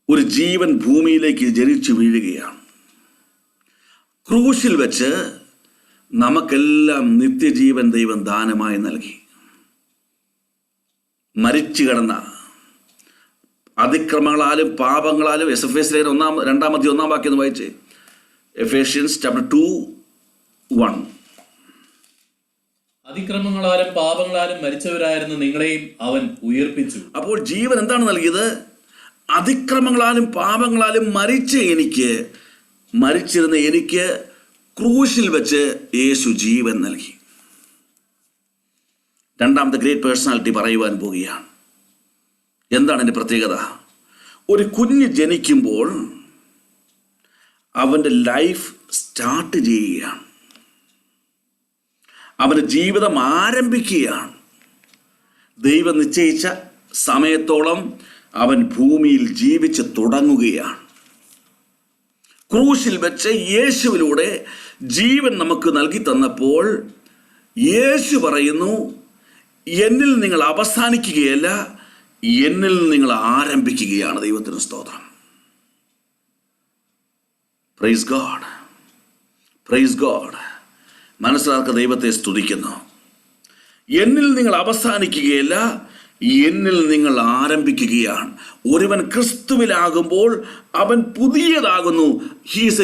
ഒരു ജീവൻ ഭൂമിയിലേക്ക് ജനിച്ചു വീഴുകയാണ്. ക്രൂശിൽ വെച്ച് നമുക്കെല്ലാം നിത്യജീവൻ ദൈവം ദാനമായി നൽകി. മരിച്ചു കിടന്ന അതിക്രമങ്ങളാലും പാപങ്ങളാലും, എഫേസ്യർ 2-1 വാക്യം ഒന്ന് വായിച്ചേ. Ephesians chapter 2:1. അതിക്രമങ്ങളാലും പാപങ്ങളാലും മരിച്ചവരായിരുന്ന നിങ്ങളെയും അവൻ ഉയർപ്പിച്ചു. അപ്പോൾ ജീവൻ എന്താണ് നൽകിയത്? അതിക്രമങ്ങളാലും പാപങ്ങളാലും മരിച്ചിരുന്ന എനിക്ക് ക്രൂശിൽ വെച്ച് യേശു ജീവൻ നൽകി. രണ്ടാമത്തെ ഗ്രേറ്റ് പേഴ്സണാലിറ്റി പറയുവാൻ പോവുകയാണ്. എന്താണ് എൻ്റെ പ്രത്യേകത? ഒരു കുഞ്ഞ് ജനിക്കുമ്പോൾ അവൻ്റെ ലൈഫ് സ്റ്റാർട്ട് ചെയ്യുകയാണ്, അവൻ്റെ ജീവിതം ആരംഭിക്കുകയാണ്. ദൈവം നിശ്ചയിച്ച സമയത്തോളം അവൻ ഭൂമിയിൽ ജീവിച്ച് തുടങ്ങുകയാണ്. ക്രൂശിൽ വെച്ച് യേശുവിലൂടെ ജീവൻ നമുക്ക് നൽകി തന്നപ്പോൾ യേശു പറയുന്നു, എന്നിൽ നിങ്ങൾ അവസാനിക്കുകയല്ല, എന്നിൽ നിങ്ങൾ ആരംഭിക്കുകയാണ്. ദൈവത്തിന് സ്തോത്രം. Praise God, praise God. മനസ്സിലാക്കുക, ദൈവത്തെ സ്തുതിക്കുന്നു. എന്നിൽ നിങ്ങൾ അവസാനിക്കുകയല്ല, എന്നിൽ നിങ്ങൾ ആരംഭിക്കുകയാണ്. ഒരുവൻ ക്രിസ്തുവിലാകുമ്പോൾ അവൻ പുതിയതാകുന്നു. He is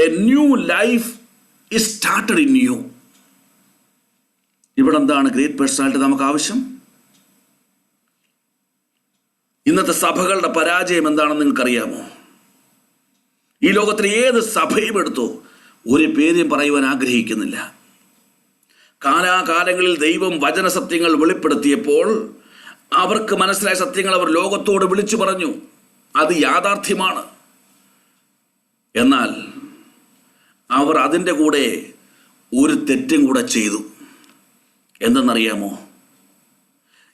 a new life is started in you. ഇവിടെ എന്താണ് ഗ്രേറ്റ് പേഴ്സണാലിറ്റി നമുക്ക് ആവശ്യം? ഇന്നത്തെ സഭകളുടെ പരാജയം എന്താണെന്ന് നിങ്ങൾക്കറിയാമോ? ഈ ലോകത്തിലെ ഏത് സഭയും എടുത്തോ ഒരു പേരും പറയുവാൻ ആഗ്രഹിക്കുന്നില്ല. കാലാകാലങ്ങളിൽ ദൈവം വചന സത്യങ്ങൾ വെളിപ്പെടുത്തിയപ്പോൾ അവർക്ക് മനസ്സിലായ സത്യങ്ങൾ അവർ ലോകത്തോട് വിളിച്ചു പറഞ്ഞു. അത് യാഥാർത്ഥ്യമാണ്. എന്നാൽ അവർ അതിൻ്റെ കൂടെ ഒരു തെറ്റും കൂടെ ചെയ്തു. എന്തെന്നറിയാമോ?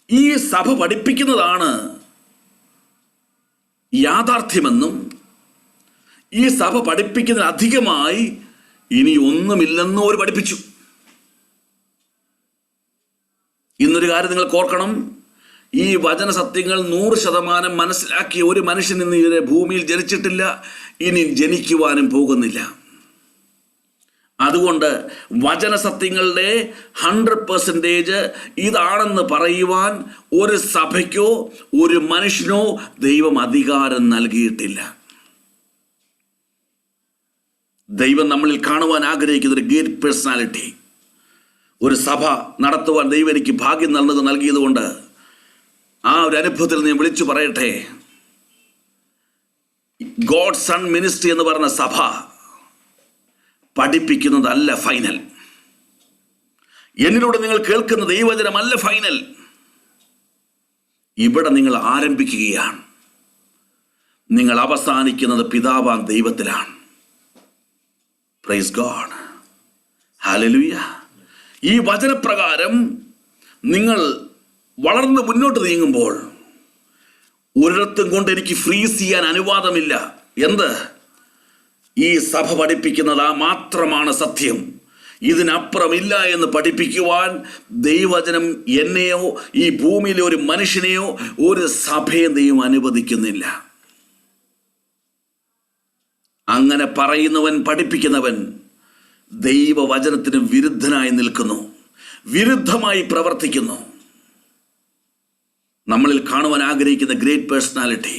ഈ സഭ പഠിപ്പിക്കുന്നതാണ് യാഥാർത്ഥ്യമെന്നും ഈ സഭ പഠിപ്പിക്കുന്നതിന് അധികമായി ഇനി ഒന്നുമില്ലെന്നും അവർ പഠിപ്പിച്ചു. ഇന്നൊരു കാര്യം നിങ്ങൾക്ക് ഓർക്കണം, ഈ വചന സത്യങ്ങൾ 100% മനസ്സിലാക്കിയ ഒരു മനുഷ്യൻ ഇന്ന് ഇവരെ ഭൂമിയിൽ ജനിച്ചിട്ടില്ല, ഇനി ജനിക്കുവാനും പോകുന്നില്ല. അതുകൊണ്ട് വചന സത്യങ്ങളുടെ 100% ഇതാണെന്ന് പറയുവാൻ ഒരു സഭയ്ക്കോ ഒരു മനുഷ്യനോ ദൈവം അധികാരം നൽകിയിട്ടില്ല. ദൈവം നമ്മളിൽ കാണുവാൻ ആഗ്രഹിക്കുന്ന ഒരു ഗ്രേറ്റ് പേഴ്സണാലിറ്റി, ഒരു സഭ നടത്തുവാൻ ദൈവം എനിക്ക് ഭാഗ്യം നൽകിയതുകൊണ്ട് ആ ഒരു അനുഭവത്തിൽ ഞാൻ വിളിച്ചു പറയട്ടെ, ഗോഡ് സൺ മിനിസ്ട്രി എന്ന് പറഞ്ഞ സഭ പഠിപ്പിക്കുന്നതല്ല ഫൈനൽ. എന്നിലൂടെ നിങ്ങൾ കേൾക്കുന്ന ദൈവവചനമല്ല ഫൈനൽ. ഇവിടെ നിങ്ങൾ ആരംഭിക്കുകയാണ്, നിങ്ങൾ അവസാനിക്കുന്നത് പിതാവാം ദൈവത്തിലാണ്. Price God, hallelujah. ഈ വചനപ്രകാരം നിങ്ങൾ വളർന്ന് മുന്നോട്ട് നീങ്ങുമ്പോൾ ഒരിടത്തും കൊണ്ട് എനിക്ക് ഫ്രീസ് ചെയ്യാൻ അനുവാദമില്ല. എന്ത്? ഈ സഭ പഠിപ്പിക്കുന്നത് മാത്രമാണ് സത്യം, ഇതിനപ്പുറമില്ല എന്ന് പഠിപ്പിക്കുവാൻ ദൈവവചനം എന്നെയോ ഈ ഭൂമിയിലെ ഒരു മനുഷ്യനെയോ ഒരു സഭയെ ദൈവം അനുവദിക്കുന്നില്ല. അങ്ങനെ പറയുന്നവൻ, പഠിപ്പിക്കുന്നവൻ ദൈവവചനത്തിന് വിരുദ്ധനായി നിൽക്കുന്നു. വിരുദ്ധമായി പ്രവർത്തിക്കുന്നു. നമ്മളിൽ കാണുവാൻ ആഗ്രഹിക്കുന്ന ഗ്രേറ്റ് പേഴ്സണാലിറ്റി,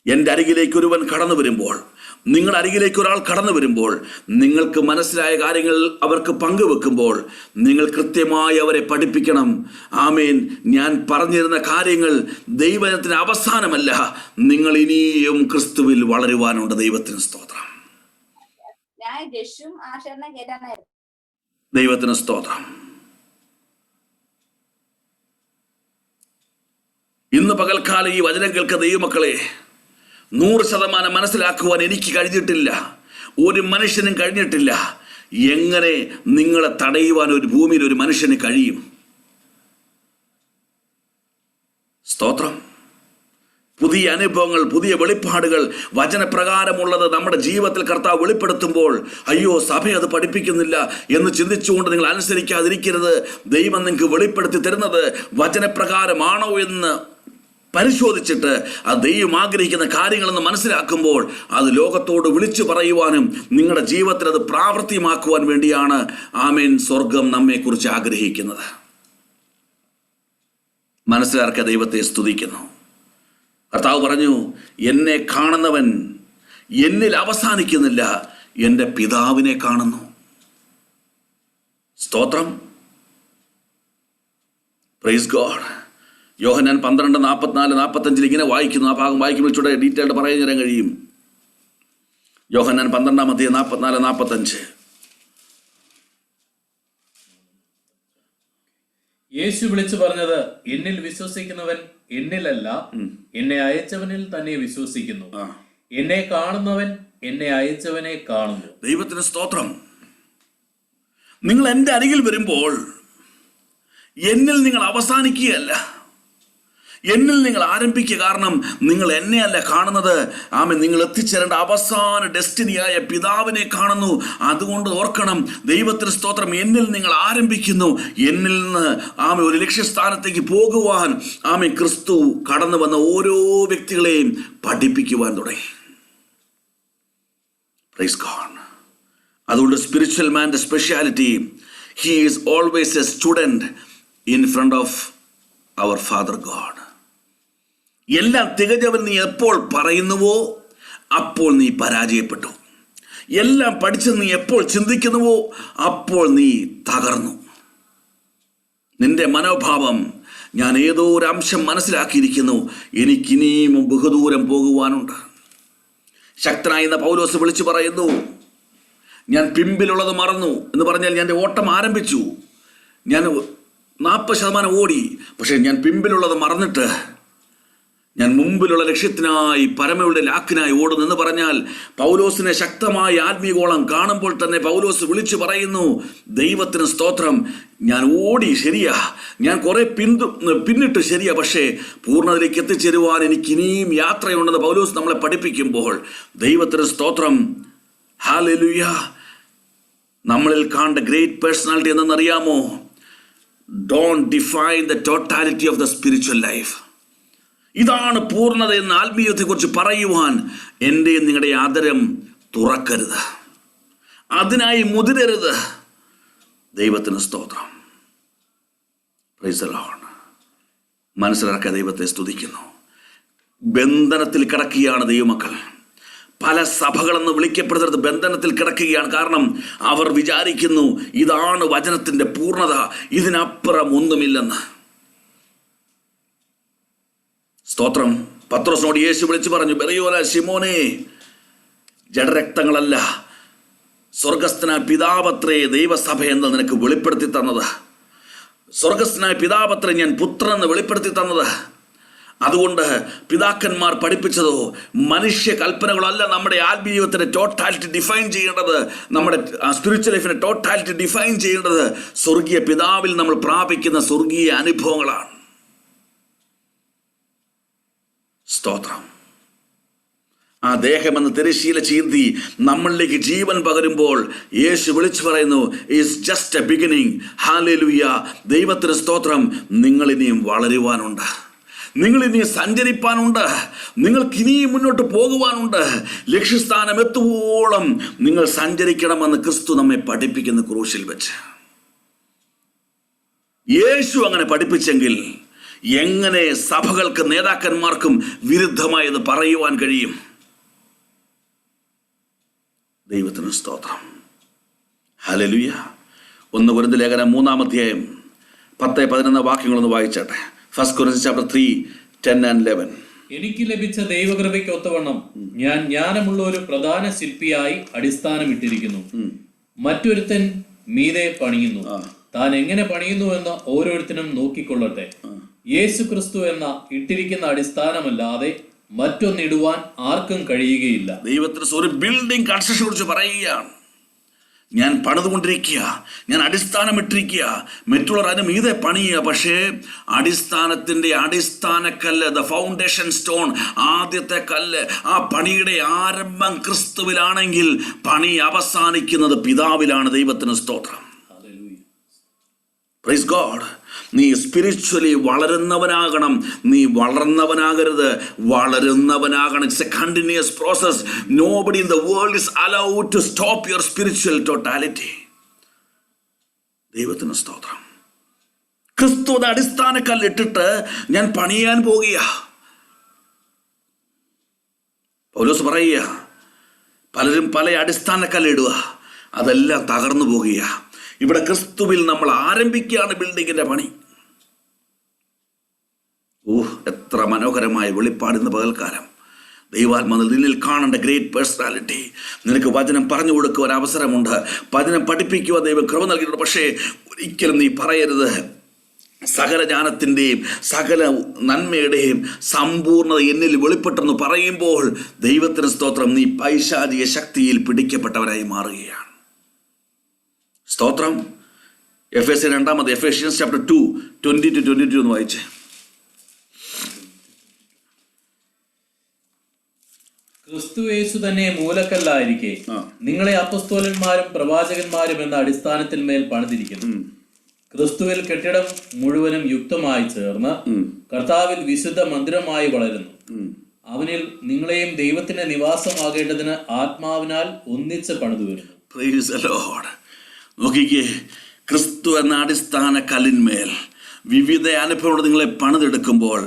എൻ്റെ അരികിലേക്ക് ഒരുവൻ കടന്നു വരുമ്പോൾ, നിങ്ങളുടെ അരികിലേക്ക് ഒരാൾ കടന്നു വരുമ്പോൾ, നിങ്ങൾക്ക് മനസ്സിലായ കാര്യങ്ങൾ അവർക്ക് പങ്കുവെക്കുമ്പോൾ നിങ്ങൾ കൃത്യമായി അവരെ പഠിപ്പിക്കണം. ആമേൻ, ഞാൻ പറഞ്ഞിരുന്ന കാര്യങ്ങൾ ദൈവത്തിന് അവസാനമല്ല, നിങ്ങൾ ഇനിയും ക്രിസ്തുവിൽ വളരുവാനുണ്ട്. ദൈവത്തിന് സ്തോത്രം, ദൈവത്തിന് സ്തോത്രം. ഇന്ന് പകൽക്കാലം ഈ വചനം കേൾക്കുന്ന ദൈവമക്കളെ, 100% മനസ്സിലാക്കുവാൻ എനിക്ക് കഴിഞ്ഞിട്ടില്ല, ഒരു മനുഷ്യനും കഴിഞ്ഞിട്ടില്ല. എങ്ങനെ നിങ്ങളെ തടയുവാൻ ഒരു ഭൂമിയിൽ ഒരു മനുഷ്യന് കഴിയും? സ്തോത്രം. പുതിയ അനുഭവങ്ങൾ, പുതിയ വെളിപ്പാടുകൾ, വചനപ്രകാരമുള്ളത് നമ്മുടെ ജീവിതത്തിൽ കർത്താവ് വെളിപ്പെടുത്തുമ്പോൾ, അയ്യോ സഭ അത് പഠിപ്പിക്കുന്നില്ല എന്ന് ചിന്തിച്ചുകൊണ്ട് നിങ്ങൾ അനുസരിക്കാതിരിക്കരുത്. ദൈവം നിങ്ങൾക്ക് വെളിപ്പെടുത്തി തരുന്നത് വചനപ്രകാരമാണോ എന്ന് പരിശോധിച്ചിട്ട് ആ ദൈവം ആഗ്രഹിക്കുന്ന കാര്യങ്ങളെന്ന് മനസ്സിലാക്കുമ്പോൾ അത് ലോകത്തോട് വിളിച്ചു പറയുവാനും നിങ്ങളുടെ ജീവിതത്തിൽ അത് പ്രാവർത്തികമാക്കുവാൻ വേണ്ടിയാണ് ആമേൻ സ്വർഗം നമ്മെക്കുറിച്ച് ആഗ്രഹിക്കുന്നത്. മനസ്സിലാക്കുക, ദൈവത്തെ സ്തുതിക്കുന്നു. കർത്താവ് പറഞ്ഞു, എന്നെ കാണുന്നവൻ എന്നിൽ അവസാനിക്കുന്നില്ല, എൻ്റെ പിതാവിനെ കാണുന്നു. സ്തോത്രം, പ്രൈസ് ഗോഡ്. യോഹന്നാൻ 12:44-45 ഇങ്ങനെ വായിക്കുന്നു. ആ ഭാഗം വായിക്കുമ്പോൾ ചൂടെ ഡീറ്റെയിൽഡ് പറഞ്ഞു തരാൻ കഴിയും. യോഹന്നാൻ 12:44-45. യേശു വിളിച്ചു പറഞ്ഞത്, എന്നിൽ വിശ്വസിക്കുന്നവൻ എന്നിലല്ല, എന്നെ അയച്ചവനിൽ തന്നെ വിശ്വസിക്കുന്നു. എന്നെ കാണുന്നവൻ എന്നെ അയച്ചവനെ കാണുന്നു. ദൈവത്തിന് സ്തോത്രം. നിങ്ങൾ എൻ്റെ അരികിൽ വരുമ്പോൾ എന്നിൽ നിങ്ങൾ അവസാനിക്കുകയല്ല, എന്നിൽ നിങ്ങൾ ആരംഭിക്കുക. കാരണം നിങ്ങൾ എന്നെ അല്ല കാണുന്നത്, ആമേൻ, നിങ്ങൾ എത്തിച്ചേരേണ്ട അവസാന ഡെസ്റ്റിനിയായ പിതാവിനെ കാണുന്നു. അതുകൊണ്ട് ഓർക്കണം, ദൈവത്തിന് സ്തോത്രം, എന്നിൽ നിങ്ങൾ ആരംഭിക്കുന്നു. എന്നിൽ നിന്ന് ആമേൻ ഒരു ലക്ഷ്യസ്ഥാനത്തേക്ക് പോകുവാൻ ആമേൻ ക്രിസ്തു കടന്നു വന്ന ഓരോ വ്യക്തികളെയും പഠിപ്പിക്കുവാൻ തുടങ്ങി. Praise God. അതുകൊണ്ട് സ്പിരിച്വൽ മാൻ്റെ speciality, he is always a student in front of our father God. എല്ലാം തികഞ്ഞവൻ നീ എപ്പോൾ പറയുന്നുവോ അപ്പോൾ നീ പരാജയപ്പെട്ടു. എല്ലാം പഠിച്ച് നീ എപ്പോൾ ചിന്തിക്കുന്നുവോ അപ്പോൾ നീ തകർന്നു. നിന്റെ മനോഭാവം, ഞാൻ ഏതോ ഒരു അംശം മനസ്സിലാക്കിയിരിക്കുന്നു, എനിക്കിനിയും ബഹുദൂരം പോകുവാനുണ്ട്. ശക്തനായിരുന്ന പൗലോസ് വിളിച്ചു പറയുന്നു, ഞാൻ പിമ്പിലുള്ളത് മറന്നു എന്ന് പറഞ്ഞാൽ ഞാൻ ഓട്ടം ആരംഭിച്ചു, ഞാൻ 40% ഓടി, പക്ഷേ ഞാൻ പിമ്പിലുള്ളത് മറന്നിട്ട് ഞാൻ മുമ്പിലുള്ള ലക്ഷ്യത്തിനായി പരമയുടെ ലാക്കിനായി ഓടുന്നെന്ന് പറഞ്ഞാൽ പൗലോസിനെ ശക്തമായ ആത്മീയഗോളം കാണുമ്പോൾ തന്നെ പൗലോസ് വിളിച്ചു പറയുന്നു, ദൈവത്തിന് സ്തോത്രം, ഞാൻ ഓടി ശരിയാ, ഞാൻ കുറെ പിന്നിട്ട് ശരിയാ, പക്ഷേ പൂർണ്ണതയിലേക്ക് എത്തിച്ചേരുവാൻ എനിക്ക് ഇനിയും യാത്രയുണ്ടെന്ന് പൗലോസ് നമ്മളെ പഠിപ്പിക്കുമ്പോൾ ദൈവത്തിന് സ്തോത്രം, ഹല്ലേലൂയ. നമ്മളിൽ കാണേണ്ട ഗ്രേറ്റ് പേഴ്സണാലിറ്റി എന്തെന്നറിയാമോ? Don't define the totality of the spiritual life. ഇതാണ് പൂർണ്ണത എന്ന ആത്മീയത്തെക്കുറിച്ച് പറയുവാൻ എൻ്റെയും നിങ്ങളുടെ ആദരം തുറക്കരുത്, അതിനായി മുതിരരുത്. ദൈവത്തിന് സ്തോത്രം, പ്രൈസ് ദി ലോർഡ്. മനസ്സിലാക്കുക, ദൈവത്തെ സ്തുതിക്കുന്നു. ബന്ധനത്തിൽ കിടക്കുകയാണ് ദൈവമക്കൾ. പല സഭകളെന്ന് വിളിക്കപ്പെടുന്നത് ബന്ധനത്തിൽ കിടക്കുകയാണ്. കാരണം അവർ വിചാരിക്കുന്നു ഇതാണ് വചനത്തിൻ്റെ പൂർണ്ണത, ഇതിനപ്പുറം ഒന്നുമില്ലെന്ന്. സ്തോത്രം. പത്രോസിനോട് യേശു വിളിച്ചു പറഞ്ഞു, ബെറിയോല ശിമോനെ, ജഡരക്തങ്ങളല്ല സ്വർഗസ്ഥനായ പിതാവത്രേ ദൈവസഭ എന്ന് നിനക്ക് വെളിപ്പെടുത്തി തന്നത്. സ്വർഗസ്ഥനായ പിതാവത്രേ ഞാൻ പുത്രൻ എന്ന് വെളിപ്പെടുത്തി തന്നത്. അതുകൊണ്ട് പിതാക്കന്മാർ പഠിപ്പിച്ചതോ മനുഷ്യ കൽപ്പനകളല്ല നമ്മുടെ ആത്മീയത്തിൻ്റെ ടോട്ടാലിറ്റി ഡിഫൈൻ ചെയ്യേണ്ടത്, നമ്മുടെ സ്പിരിച്വൽ ലൈഫിനെ ടോട്ടാലിറ്റി ഡിഫൈൻ ചെയ്യേണ്ടത് സ്വർഗീയ പിതാവിൽ നമ്മൾ പ്രാപിക്കുന്ന സ്വർഗീയ അനുഭവങ്ങളാണ്. സ്തോത്രം. ആ ദേഹമെന്ന് തിരശ്ശീല ചീന്തി നമ്മളിലേക്ക് ജീവൻ പകരുമ്പോൾ യേശു വിളിച്ചു പറയുന്നു, is just A beginning. Hallelujah. ദൈവത്തിന് സ്തോത്രം. നിങ്ങളിനിയും വളരുവാനുണ്ട്, നിങ്ങളിനിയും സഞ്ചരിപ്പാനുണ്ട്, നിങ്ങൾക്കിനിയും മുന്നോട്ട് പോകുവാനുണ്ട്. ലക്ഷ്യസ്ഥാനം എത്തുവോളം നിങ്ങൾ സഞ്ചരിക്കണമെന്ന് ക്രിസ്തു നമ്മെ പഠിപ്പിക്കുന്ന ക്രൂശിൽ വെച്ച്. യേശു അങ്ങനെ പഠിപ്പിച്ചെങ്കിൽ എങ്ങനെ സഭകൾക്ക്, നേതാക്കന്മാർക്കും വിരുദ്ധമായത് പറയുവാൻ കഴിയും? ദൈവത്തിന് സ്തോത്രം. ഹല്ലേലൂയ. 1 കൊരിന്ത്യർ ലേഖനം 3-ാം അധ്യായം 10-11 വാക്യങ്ങളൊന്ന് വായിച്ചാട്ടെ. 1 Corinthians chapter 3, 10 and 11. എനിക്ക് ലഭിച്ച ദൈവകൃപയ്ക്ക് ഒത്തവണ്ണം ഞാൻ ജ്ഞാനമുള്ള ഒരു പ്രധാന ശില്പിയായി അടിസ്ഥാനമിട്ടിരിക്കുന്നു. മറ്റൊരുത്തൻ മീതെ പണിയുന്നു. താൻ എങ്ങനെ പണിയുന്നു എന്ന് ഓരോരുത്തരും നോക്കിക്കൊള്ളട്ടെ. യേശു ക്രിസ്തു എന്ന ഇട്ടിരിക്കുന്ന അടിസ്ഥാനമല്ലാതെ മറ്റൊന്നിടുവാൻ ആർക്കും കഴിയുകയില്ല. ദൈവത്തിന് ഒരു ബിൽഡിംഗ് കൺസ്ട്രക്ഷനെ കുറിച്ച് പറയുകയാണ്. ഞാൻ പണിതുകൊണ്ടിരിക്കുക, ഞാൻ അടിസ്ഥാനമിട്ടിരിക്കുക, മറ്റുള്ളവർ അതിന് മീതെ പണിയുക. പക്ഷേ അടിസ്ഥാനത്തിൻ്റെ അടിസ്ഥാനക്കല്ല്, ദ ഫൗണ്ടേഷൻ സ്റ്റോൺ, ആദ്യത്തെ കല്ല്, ആ പണിയുടെ ആരംഭം ക്രിസ്തുവിലാണെങ്കിൽ പണി അവസാനിക്കുന്നത് പിതാവിലാണ്. ദൈവത്തിന് സ്തോത്രം. Praise God. നീ സ്പിരിച്വലി വളരുന്നവനാകണം, നീ വളർന്നവനാകരുത്, വളരുന്നവനാകണം. It's a continuous process. Nobody in the world is allowed to stop your spiritual totality. ദൈവത്തിന് സ്തോത്രം. ക്രിസ്തുവിന്റെ അടിസ്ഥാനക്കല്ലിട്ടിട്ട് ഞാൻ പണിയാൻ പോകുക. പൗലോസ് പറയുക, പലരും പല അടിസ്ഥാനക്കല്ലിടുക, അതെല്ലാം തകർന്നു പോകുക. ഇവിടെ ക്രിസ്തുവിൽ നമ്മൾ ആരംഭിക്കുകയാണ് ബിൽഡിങ്ങിന്റെ പണി. എത്ര മനോഹരമായ വെളിപ്പാട് ഇന്ന് പകൽക്കാലം. ദൈവാത്മാവിൽ നിന്നിൽ കാണേണ്ട ഗ്രേറ്റ് പേഴ്സണാലിറ്റി. നിനക്ക് വചനം പറഞ്ഞു കൊടുക്കുവാൻ അവസരമുണ്ട്, വചനം പഠിപ്പിക്കുവാൻ ദൈവം കൃപ നൽകിയിട്ടുണ്ട്. പക്ഷേ ഒരിക്കലും നീ പറയരുത് സകല ജ്ഞാനത്തിൻ്റെയും സകല നന്മയുടെയും സമ്പൂർണ്ണത എന്നിൽ വെളിപ്പെട്ടെന്ന് പറയുമ്പോൾ ദൈവത്തിന് സ്തോത്രം, നീ പൈശാചിക ശക്തിയിൽ പിടിക്കപ്പെട്ടവരായി മാറുകയാണ്. സ്തോത്രം. Ephesians chapter 2, 20-22 ഒന്ന് വായിച്ചേ. ക്രിസ്തു യേശു തന്നെ മൂലക്കല്ലായിരിക്കെ നിങ്ങളെ അപ്പസ്തോലന്മാരും പ്രവാചകന്മാരും എന്ന അടിസ്ഥാനത്തിൽ മേൽ പണിതിരിക്കുന്നു. ക്രിസ്തുവിൽ കെട്ടിടം മുഴുവനും യുക്തമായി ചേർന്ന് കർത്താവിൽ വിശുദ്ധ മന്ദിരമായി വളരുന്നു. അവനിൽ നിങ്ങളെയും ദൈവത്തിന്റെ നിവാസമാകേണ്ടതിന് ആത്മാവിനാൽ ഒന്നിച്ച് പണിതു വരുന്നു. Praise the Lord. നോക്കിക്കേ, ക്രിസ്തു എന്ന അടിസ്ഥാന കല്ലിന്മേൽ വിവിധ അനുഭവങ്ങൾ നിങ്ങളെ പണിതെടുക്കുമ്പോൾ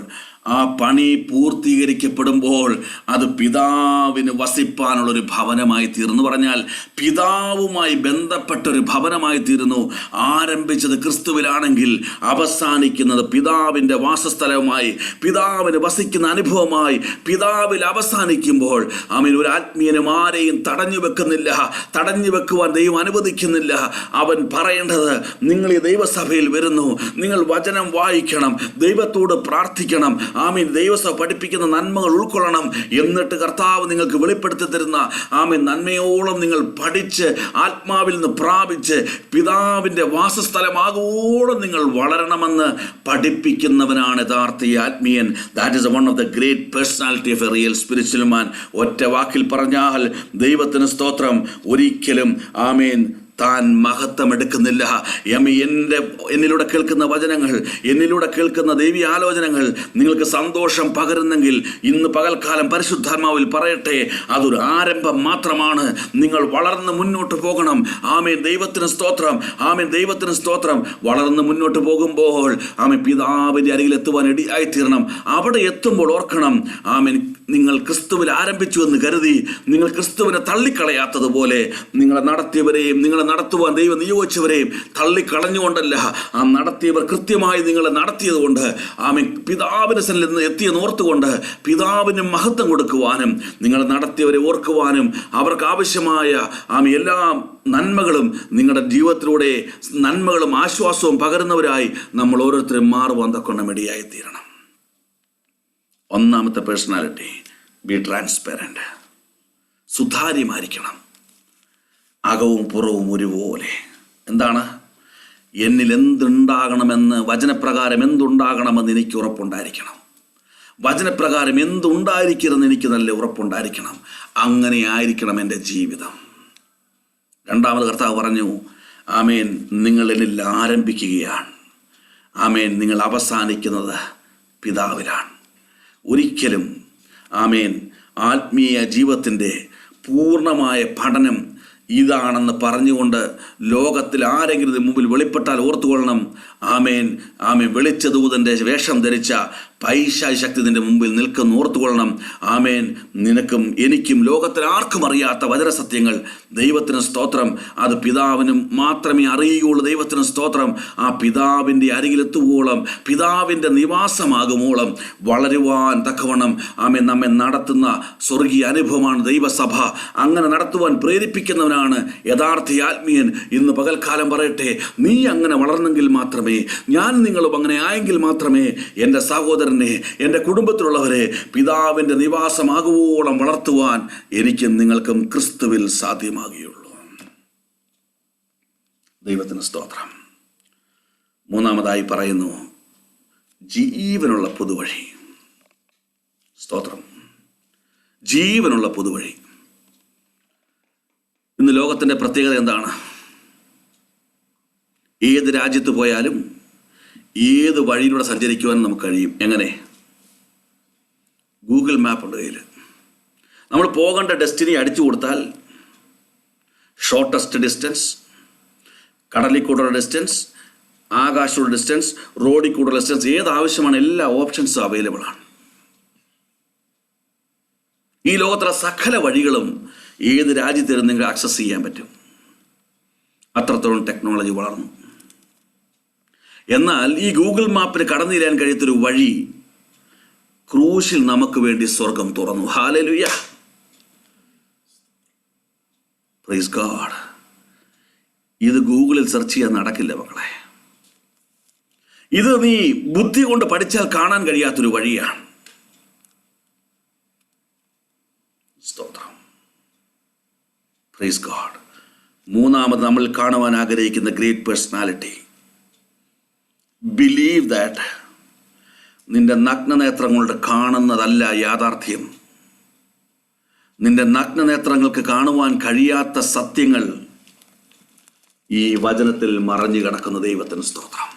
ആ പണി പൂർത്തീകരിക്കപ്പെടുമ്പോൾ അത് പിതാവിന് വസിപ്പാനുള്ളൊരു ഭവനമായി തീർന്നു. പറഞ്ഞാൽ പിതാവുമായി ബന്ധപ്പെട്ടൊരു ഭവനമായി തീരുന്നു. ആരംഭിച്ചത് ക്രിസ്തുവിലാണെങ്കിൽ അവസാനിക്കുന്നത് പിതാവിൻ്റെ വാസസ്ഥലവുമായി, പിതാവിന് വസിക്കുന്ന അനുഭവമായി പിതാവിൽ അവസാനിക്കുമ്പോൾ ആമേൻ, ഒരു ആത്മീയനും ആരെയും തടഞ്ഞു വെക്കുന്നില്ല, തടഞ്ഞു വെക്കുവാൻ ദൈവം അനുവദിക്കുന്നില്ല. അവൻ പറയേണ്ടത്, നിങ്ങൾ ഈ ദൈവസഭയിൽ വരുന്നു, നിങ്ങൾ വചനം വായിക്കണം, ദൈവത്തോട് പ്രാർത്ഥിക്കണം, ആമീൻ, ദൈവസഭ പഠിപ്പിക്കുന്ന നന്മകൾ ഉൾക്കൊള്ളണം. എന്നിട്ട് കർത്താവ് നിങ്ങൾക്ക് വെളിപ്പെടുത്തി തരുന്ന ആമീൻ നന്മയോളം നിങ്ങൾ പഠിച്ച് ആത്മാവിൽ നിന്ന് പ്രാപിച്ച് പിതാവിൻ്റെ വാസസ്ഥലമാകോളം നിങ്ങൾ വളരണമെന്ന് പഠിപ്പിക്കുന്നവനാണ് യഥാർത്ഥ ആത്മീയൻ. That is one of the great personality of a real spiritual man. ഒറ്റ വാക്കിൽ പറഞ്ഞാൽ ദൈവത്തിന് സ്തോത്രം, ഒരിക്കലും ആമീൻ താൻ മഹത്വം എടുക്കുന്നില്ല. എന്നിലൂടെ കേൾക്കുന്ന വചനങ്ങൾ, എന്നിലൂടെ കേൾക്കുന്ന ദൈവീയ ആലോചനകൾ നിങ്ങൾക്ക് സന്തോഷം പകരുന്നെങ്കിൽ ഇന്ന് പകൽക്കാലം പരിശുദ്ധാത്മാവിൽ പറയട്ടെ, അതൊരു ആരംഭം മാത്രമാണ്. നിങ്ങൾ വളർന്ന് മുന്നോട്ട് പോകണം. ആമേൻ, ദൈവത്തിന് സ്തോത്രം, ആമേൻ, ദൈവത്തിന് സ്തോത്രം. വളർന്ന് മുന്നോട്ട് പോകുമ്പോൾ ആമേൻ പിതാവിൻ്റെ അരികിലെത്തുവാൻ ഇടയായിത്തീരണം. അവിടെ എത്തുമ്പോൾ ഓർക്കണം, ആമേൻ, നിങ്ങൾ ക്രിസ്തുവിൽ ആരംഭിച്ചു എന്ന് കരുതി നിങ്ങൾ ക്രിസ്തുവിനെ തള്ളിക്കളയാത്തതുപോലെ നിങ്ങളെ നടത്തിയവരെയും നിങ്ങളെ നടത്തുവാൻ ദൈവം നിയോഗിച്ചവരെയും തള്ളിക്കളഞ്ഞുകൊണ്ടല്ല, ആ നടത്തിയവർ കൃത്യമായി നിങ്ങളെ നടത്തിയത് കൊണ്ട് ആമേൻ പിതാവിന്റെ സന്നിധിയിൽ നിന്ന് എത്തിയെന്ന് ഓർത്തുകൊണ്ട് പിതാവിന് മഹത്വം കൊടുക്കുവാനും നിങ്ങളെ നടത്തിയവരെ ഓർക്കുവാനും അവർക്ക് ആവശ്യമായ ആമേൻ എല്ലാ നന്മകളും നിങ്ങളുടെ ജീവിതത്തിലൂടെ നന്മകളും ആശ്വാസവും പകരുന്നവരായി നമ്മൾ ഓരോരുത്തരും മാറുവാൻ തക്കൊണ്ട് ഇടയായിത്തീരണം. ഒന്നാമത്തെ പേഴ്സണാലിറ്റി, ബി ട്രാൻസ്പെറൻറ്റ്. സുതാര്യമായിരിക്കണം, അകവും പുറവും ഒരുപോലെ. എന്താണ്? എന്നിൽ എന്തുണ്ടാകണമെന്ന്, വചനപ്രകാരം എന്തുണ്ടാകണമെന്ന് എനിക്ക് ഉറപ്പുണ്ടായിരിക്കണം. വചനപ്രകാരം എന്തുണ്ടായിരിക്കരുതെന്ന് എനിക്ക് നല്ല ഉറപ്പുണ്ടായിരിക്കണം. അങ്ങനെ ആയിരിക്കണം എൻ്റെ ജീവിതം. രണ്ടാമത് കർത്താവ് പറഞ്ഞു, ആമേൻ, നിങ്ങൾ എന്നിൽ ആരംഭിക്കുകയാണ്, ആമേൻ, നിങ്ങൾ അവസാനിക്കുന്നത് പിതാവിലാണ്. ഒരിക്കലും ആമേൻ ആത്മീയ ജീവിതത്തിൻ്റെ പൂർണ്ണമായ പഠനം ഇതാണെന്ന് പറഞ്ഞുകൊണ്ട് ലോകത്തിൽ ആരെങ്കിലും ഇതിന് മുമ്പിൽ വെളിപ്പെട്ടാൽ ഓർത്തുകൊള്ളണം, ആമേൻ ആമേൻ, വെളിച്ച ദൂതൻ്റെ വേഷം ധരിച്ച പൈശാചി ശക്തി നിന്റെ മുമ്പിൽ നിൽക്കുന്ന ഓർത്തുകൊള്ളണം. ആമേൻ, നിനക്കും എനിക്കും ലോകത്തിൽ ആർക്കും അറിയാത്ത വചനസത്യങ്ങൾ, ദൈവത്തിന് സ്തോത്രം, അത് പിതാവിനും മാത്രമേ അറിയുകയുള്ളൂ. ദൈവത്തിന് സ്തോത്രം. ആ പിതാവിൻ്റെ അരികിലെത്തുവോളം, പിതാവിൻ്റെ നിവാസമാകുമോളം വളരുവാൻ തക്കവണ്ണം ആമേൻ നമ്മെ നടത്തുന്ന സ്വർഗീയ അനുഭവമാണ് ദൈവസഭ. അങ്ങനെ നടത്തുവാൻ പ്രേരിപ്പിക്കുന്നവനാണ് യഥാർത്ഥ ആത്മീയൻ. ഇന്ന് പകൽക്കാലം പറയട്ടെ, നീ അങ്ങനെ വളർന്നെങ്കിൽ മാത്രമേ, ഞാൻ നിങ്ങളും അങ്ങനെ ആയെങ്കിൽ മാത്രമേ എൻ്റെ സഹോദരനെ, എൻ്റെ കുടുംബത്തിലുള്ളവരെ പിതാവിൻ്റെ നിവാസമാകുവോളം വളർത്തുവാൻ എനിക്കും നിങ്ങൾക്കും ക്രിസ്തുവിൽ സാധ്യമാകുകയുള്ളൂ. ദൈവത്തിന് സ്തോത്രം. മൂന്നാമതായി പറയുന്നു, ജീവനുള്ള പുതുവഴി. സ്തോത്രം. ജീവനുള്ള പുതുവഴി. ഇന്ന് ലോകത്തിൻ്റെ പ്രത്യേകത എന്താണ്? ഏത് രാജ്യത്ത് പോയാലും ഏത് വഴിയിലൂടെ സഞ്ചരിക്കുവാൻ നമുക്ക് കഴിയും. എങ്ങനെ? ഗൂഗിൾ മാപ്പ് ഉണ്ട് കയ്യിൽ. നമ്മൾ പോകേണ്ട ഡെസ്റ്റിനി അടിച്ചു കൊടുത്താൽ ഷോർട്ടസ്റ്റ് ഡിസ്റ്റൻസ്, കടലിൽ കൂടുതൽ ഡിസ്റ്റൻസ്, ആകാശമുള്ള ഡിസ്റ്റൻസ്, റോഡിൽ കൂടുതൽ ഡിസ്റ്റൻസ്, ഏത് ആവശ്യമാണ് എല്ലാ ഓപ്ഷൻസും അവൈലബിൾ ആണ്. ഈ ലോകത്തിലെ സകല വഴികളും ഏത് രാജ്യത്തിലും നിങ്ങൾക്ക് ആക്സസ് ചെയ്യാൻ പറ്റും. അത്രത്തോളം ടെക്നോളജി വളർന്നു. എന്നാൽ ഈ ഗൂഗിൾ മാപ്പിന് കടന്നു തരാൻ കഴിയാത്തൊരു വഴി ക്രൂശിൽ നമുക്ക് വേണ്ടി സ്വർഗം തുറന്നു. Hallelujah, praise God. ഇത് ഗൂഗിളിൽ സെർച്ച് ചെയ്യാൻ നടക്കില്ല മക്കളെ. ഇത് നീ ബുദ്ധി കൊണ്ട് പഠിച്ചാൽ കാണാൻ കഴിയാത്തൊരു വഴിയാണ്. സ്തോത്രം, പ്രൈസ് ഗോഡ്. മൂന്നാമത് നമ്മൾ കാണുവാൻ ആഗ്രഹിക്കുന്ന ഗ്രേറ്റ് പേഴ്സണാലിറ്റി. ബിലീവ് ദാറ്റ് നിന്റെ നഗ്നനേത്രങ്ങളുടെ കാണുന്നതല്ല യാഥാർത്ഥ്യം. നിന്റെ നഗ്നനേത്രങ്ങൾക്ക് കാണുവാൻ കഴിയാത്ത സത്യങ്ങൾ ഈ വചനത്തിൽ മറഞ്ഞു കിടക്കുന്ന ദൈവത്തിന് സ്തോത്രം.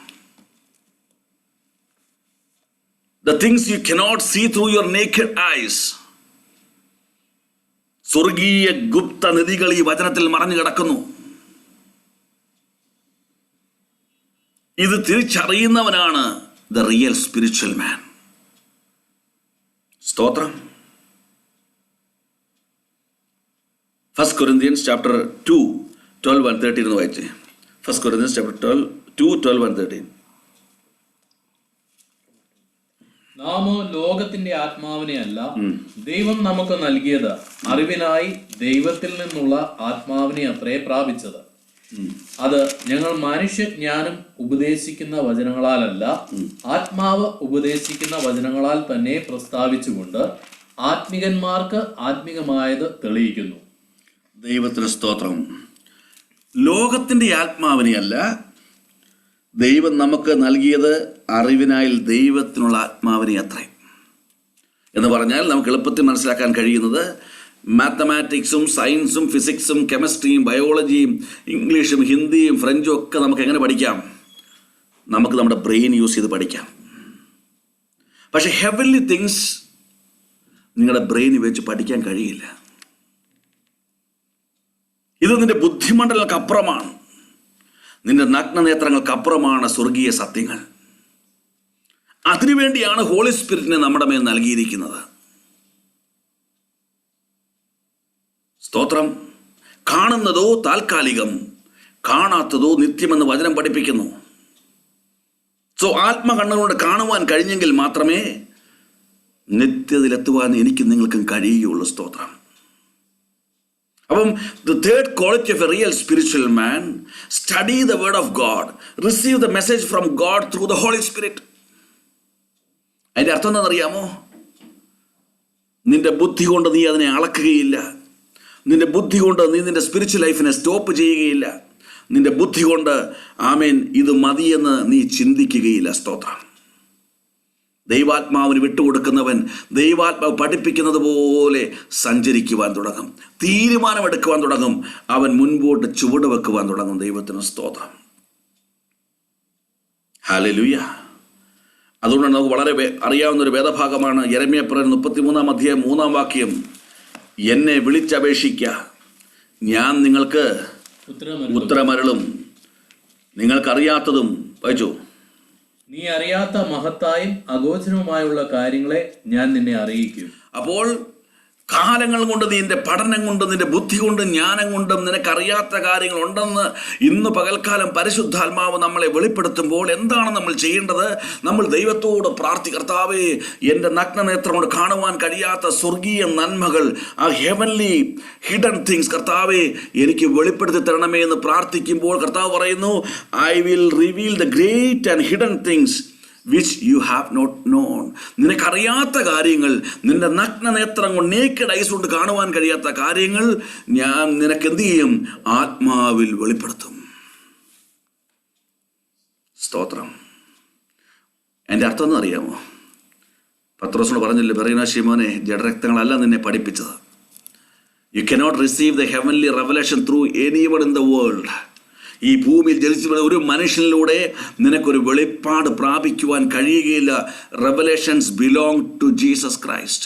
The things you cannot see through your naked eyes. സ്വർഗീയ ഗുപ്ത നിധികൾ ഈ വചനത്തിൽ മറഞ്ഞു കിടക്കുന്നു. ഇത് തിരിച്ചറിയുന്നവനാണ് ദ റിയൽ സ്പിരിച്വൽ മാൻ. സ്തോത്രം. 1 Corinthians chapter 2 12 and 13 എന്ന് വായിച്ചേ. 1 Corinthians chapter 2 12 and 13. നാമോ ലോകത്തിന്റെ ആത്മാവിനെ അല്ല, ദൈവം നമുക്ക് നൽകിയത് അറിവിനായി ദൈവത്തിൽ നിന്നുള്ള ആത്മാവിനെ അത്രേ പ്രാപിച്ചത്. അത് ഞങ്ങൾ മനുഷ്യജ്ഞാനം ഉപദേശിക്കുന്ന വചനങ്ങളാലല്ല, ആത്മാവ് ഉപദേശിക്കുന്ന വചനങ്ങളാൽ തന്നെ പ്രസ്താവിച്ചുകൊണ്ട് ആത്മികന്മാർക്ക് ആത്മികമായത് തെളിയിക്കുന്നു. ദൈവത്തിന് സ്തോത്രം. ലോകത്തിന്റെ ആത്മാവിനെയല്ല, ദൈവം നമുക്ക് നൽകിയത് അറിവിനായി ദൈവത്തിനുള്ള ആത്മാവിനെ അത്രേ. എന്ന് പറഞ്ഞാൽ നമുക്ക് എളുപ്പത്തിൽ മനസ്സിലാക്കാൻ കഴിയുന്നത്, മാത്തമാറ്റിക്സും സയൻസും ഫിസിക്സും കെമിസ്ട്രിയും ബയോളജിയും ഇംഗ്ലീഷും ഹിന്ദിയും ഫ്രഞ്ചും ഒക്കെ നമുക്ക് എങ്ങനെ പഠിക്കാം? നമുക്ക് നമ്മുടെ ബ്രെയിൻ യൂസ് ചെയ്ത് പഠിക്കാം. പക്ഷെ ഹെവൻലി തിങ്സ് നിങ്ങളുടെ ബ്രെയിൻ വെച്ച് പഠിക്കാൻ കഴിയില്ല. ഇത് നിന്റെ ബുദ്ധിമണ്ഡലങ്ങൾക്കപ്പുറമാണ്, നിന്റെ നഗ്നനേത്രങ്ങൾക്കപ്പുറമാണ് സ്വർഗീയ സത്യങ്ങൾ. അതിനുവേണ്ടിയാണ് ഹോളി സ്പിരിറ്റിനെ നമ്മുടെ മേൽ നൽകിയിരിക്കുന്നത്. സ്തോത്രം. കാണുന്നതോ താൽക്കാലികം, കാണാത്തതോ നിത്യമെന്ന് വചനം പഠിപ്പിക്കുന്നു. സോ ആത്മകണ്ണുകൊണ്ട് കാണുവാൻ കഴിഞ്ഞെങ്കിൽ മാത്രമേ നിത്യതയിലെത്തുവാൻ എനിക്കും നിങ്ങൾക്കും കഴിയുകയുള്ളൂ. സ്തോത്രം. അപ്പം the third quality of a real spiritual man, study the word of God, receive the message from God through the Holy Spirit. അതിൻ്റെ അർത്ഥം എന്താണെന്നറിയാമോ? നിന്റെ ബുദ്ധി കൊണ്ട് നീ അതിനെ അളക്കുകയില്ല. നിന്റെ ബുദ്ധി കൊണ്ട് നീ നിന്റെ സ്പിരിച്വൽ ലൈഫിനെ സ്റ്റോപ്പ് ചെയ്യുകയില്ല. നിന്റെ ബുദ്ധി കൊണ്ട് ആമേൻ ഇത് മതിയെന്ന് നീ ചിന്തിക്കുകയില്ല. സ്തോത്രം. ദൈവാത്മാവിന് വിട്ടുകൊടുക്കുന്നവൻ ദൈവാത്മാവ് പഠിപ്പിക്കുന്നത് പോലെ സഞ്ചരിക്കുവാൻ തുടങ്ങും, തീരുമാനമെടുക്കുവാൻ തുടങ്ങും, അവൻ മുൻപോട്ട് ചുവട് വെക്കുവാൻ തുടങ്ങും. ദൈവത്തിന് സ്തോത്രം. ഹല്ലേലൂയ. അതുകൊണ്ട് നമുക്ക് വളരെ അറിയാവുന്ന ഒരു വേദഭാഗമാണ് യെരമ്യാ 33 അധ്യായം 3 വാക്യം. എന്നെ വിളിച്ചപേക്ഷിക്ക, ഞാൻ നിങ്ങൾക്ക് ഉത്തരമരുളും, നിങ്ങൾക്കറിയാത്തതും. വായിച്ചു. നീ അറിയാത്ത മഹത്തായും അഗോചരവുമായുള്ള കാര്യങ്ങളെ ഞാൻ നിന്നെ അറിയിക്കും. അപ്പോൾ കാലങ്ങൾ കൊണ്ട്, നിന്റെ പഠനം കൊണ്ട്, നിന്റെ ബുദ്ധി കൊണ്ടും ജ്ഞാനം കൊണ്ടും നിനക്കറിയാത്ത കാര്യങ്ങൾ ഉണ്ടെന്ന് ഇന്ന് പകൽക്കാലം പരിശുദ്ധാത്മാവ് നമ്മളെ വെളിപ്പെടുത്തുമ്പോൾ എന്താണ് നമ്മൾ ചെയ്യേണ്ടത്? നമ്മൾ ദൈവത്തോട് കർത്താവേ, എൻ്റെ നഗ്നനേത്രം കൊണ്ട് കാണുവാൻ കഴിയാത്ത സ്വർഗീയ നന്മകൾ, ആ ഹെവൻലി ഹിഡൻ തിങ്സ് കർത്താവേ എനിക്ക് വെളിപ്പെടുത്തി തരണമേ എന്ന് പ്രാർത്ഥിക്കുമ്പോൾ കർത്താവ് പറയുന്നു, I will reveal the great and hidden things which you have not known. നിനക്കറിയാത്ത കാര്യങ്ങൾ, നിന്റെ നഗ്നനേത്രം കൊണ്ട്, നേക്കഡ് ഐസ് കൊണ്ട് കാണുവാൻ കഴിയാത്ത കാര്യങ്ങൾ ഞാൻ നിനക്ക് എന്ത് ചെയ്യും? ആത്മാവിൽ വെളിപ്പെടുത്തും. സ്തോത്രം. എൻ്റെ അർത്ഥം എന്ന് അറിയാമോ? പത്രോസിനോട് പറഞ്ഞില്ലേ, പറയുന്ന ശിമോനെ, ജഡരക്തങ്ങളല്ല നിന്നെ പഠിപ്പിച്ചത്. You cannot receive the heavenly revelation through anyone in the world. ഈ ഭൂമിയിൽ ജനിച്ചു ഒരു മനുഷ്യനിലൂടെ നിനക്കൊരു വെളിപ്പാട് പ്രാപിക്കുവാൻ കഴിയുകയില്ല. Revelations belong to Jesus Christ.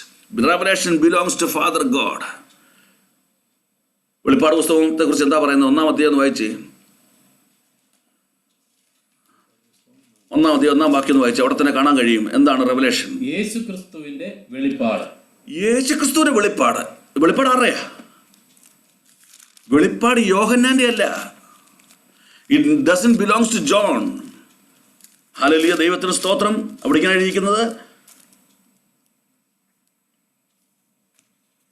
Revelation belongs to father God. വെളിപ്പാട് പുസ്തകത്തെ കുറിച്ച് എന്താ പറയുന്നത്? 1-ാം അധ്യായം വായിച്ചേ. 1-ാം അധ്യായം 1-ാം വാക്യം വായിച്ചേ. അവിടെ തന്നെ കാണാൻ കഴിയും എന്താണ് റെവലേഷൻ. യേശുക്രിസ്തുവിന്റെ വെളിപ്പാട്. യേശുക്രിസ്തുവിന്റെ വെളിപ്പാട്. വെളിപ്പാട് ആരുടെയാ? വെളിപ്പാട് യോഹന്നാന്റെ അല്ല. It doesn't belongs to John. Hallelujah, ദൈവത്തിന് സ്തോത്രം. അവിടെ ഇങ്ങനെ എഴുതിയിരിക്കുന്നത്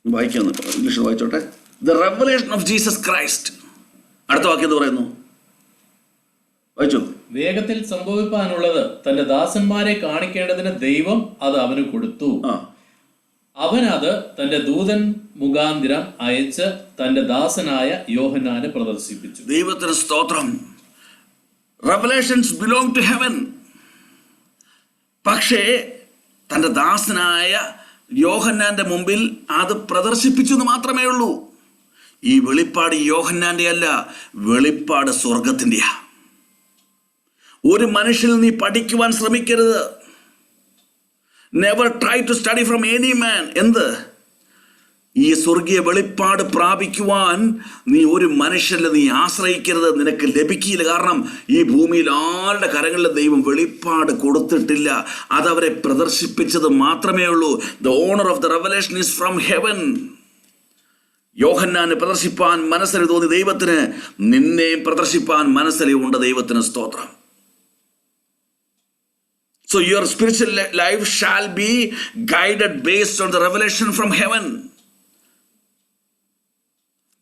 വായിക്കാന്ന്, ഇംഗ്ലീഷിൽ വായിച്ചോട്ടെ. The revelation of Jesus Christ. അടുത്ത വാക്യം എന്ത് പറയുന്നു? വായിച്ചു. വേഗത്തിൽ സംഭവിപ്പാനുള്ളത് തന്റെ ദാസന്മാരെ കാണിക്കേണ്ടതിന് ദൈവം അത് അവന് കൊടുത്തു. അവൻ അത് തന്റെ ദൂതൻ മുഖാന്തരം അയച്ച് തന്റെ ദാസനായ യോഹന്നാന് പ്രദർശിപ്പിച്ചു. ദൈവത്തിന് സ്തോത്രം. Revelations belong to heaven. പക്ഷേ തന്റെ ദാസനായ യോഹന്നാന്റെ മുമ്പിൽ അത് പ്രദർശിപ്പിച്ചു എന്ന് മാത്രമേ ഉള്ളൂ. ഈ വെളിപ്പാട് യോഹന്നാന്റെ അല്ല, വെളിപ്പാട് സ്വർഗത്തിൻ്റെയാ. ഒരു മനുഷ്യനിൽ നീ പഠിക്കുവാൻ ശ്രമിക്കരുത്. Never try to study from any man. എന്ത്? ഈ സ്വർഗീയ വെളിപ്പാട് പ്രാപിക്കുവാൻ നീ ഒരു മനുഷ്യനിൽ നീ ആശ്രയിക്കരുത്. നിനക്ക് ലഭിക്കില്ല. കാരണം ഈ ഭൂമിയിൽ ആരുടെ കരങ്ങളിലെ ദൈവം വെളിപ്പാട് കൊടുത്തിട്ടില്ല. അതവരെ പ്രദർശിപ്പിച്ചത് മാത്രമേ ഉള്ളൂ. The owner of the revelation is from heaven. യോഹന്നാനെ പ്രദർശിപ്പാൻ മനസ്സിൽ തോന്നി ദൈവത്തിന്, നിന്നെയും പ്രദർശിപ്പാൻ മനസ്സിലുണ്ട്. ദൈവത്തിന് സ്തോത്രം. So your spiritual life shall be guided based on the revelation from heaven.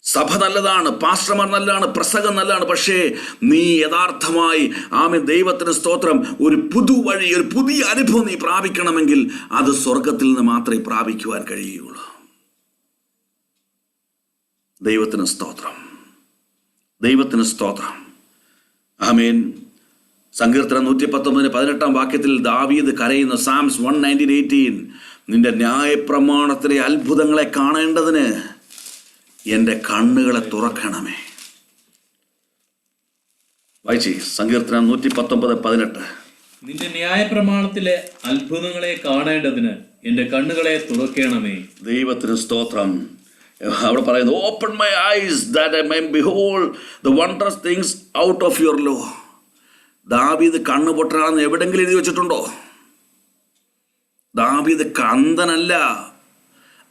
സഭ നല്ലതാണ്, പാസ്റ്റർമാർ നല്ലതാണ്, പ്രസംഗം നല്ലതാണ്. പക്ഷേ നീ യഥാർത്ഥമായി ദൈവത്തിന് സ്തോത്രം ഒരു പുതുവഴി, ഒരു പുതിയ അനുഭവം നീ പ്രാപിക്കണമെങ്കിൽ അത് സ്വർഗത്തിൽ നിന്ന് മാത്രമേ പ്രാപിക്കുവാൻ കഴിയുകയുള്ളൂ. ദൈവത്തിന് സ്തോത്രം. ദൈവത്തിന് സ്തോത്രം. ആമേൻ. സങ്കീർത്തനം 119:18 വാക്യത്തിൽ ദാവീദ് കരയുന്ന സാംസ് 119:18, നിന്റെ ന്യായപ്രമാണത്തിലെ അത്ഭുതങ്ങളെ കാണേണ്ടതിന് എൻ്റെ കണ്ണുകളെ തുറക്കണമേ. വായിച്ചേ. സങ്കീർത്തനം 119:18. നിന്റെ ന്യായപ്രമാണത്തിലെ അത്ഭുതങ്ങളെ കാണേണ്ടതിന് എൻ്റെ കണ്ണുകളെ തുറക്കണമേ. ദൈവത്തിന് സ്തോത്രം. അവിടെ പറയുന്നു, open my eyes that I may behold the wondrous things out of your law. David കണ്ണു പൊട്ടനാണെന്ന് എവിടെങ്കിലും എഴുതി വെച്ചിട്ടുണ്ടോ? ദാവീദ് അന്ധനല്ല.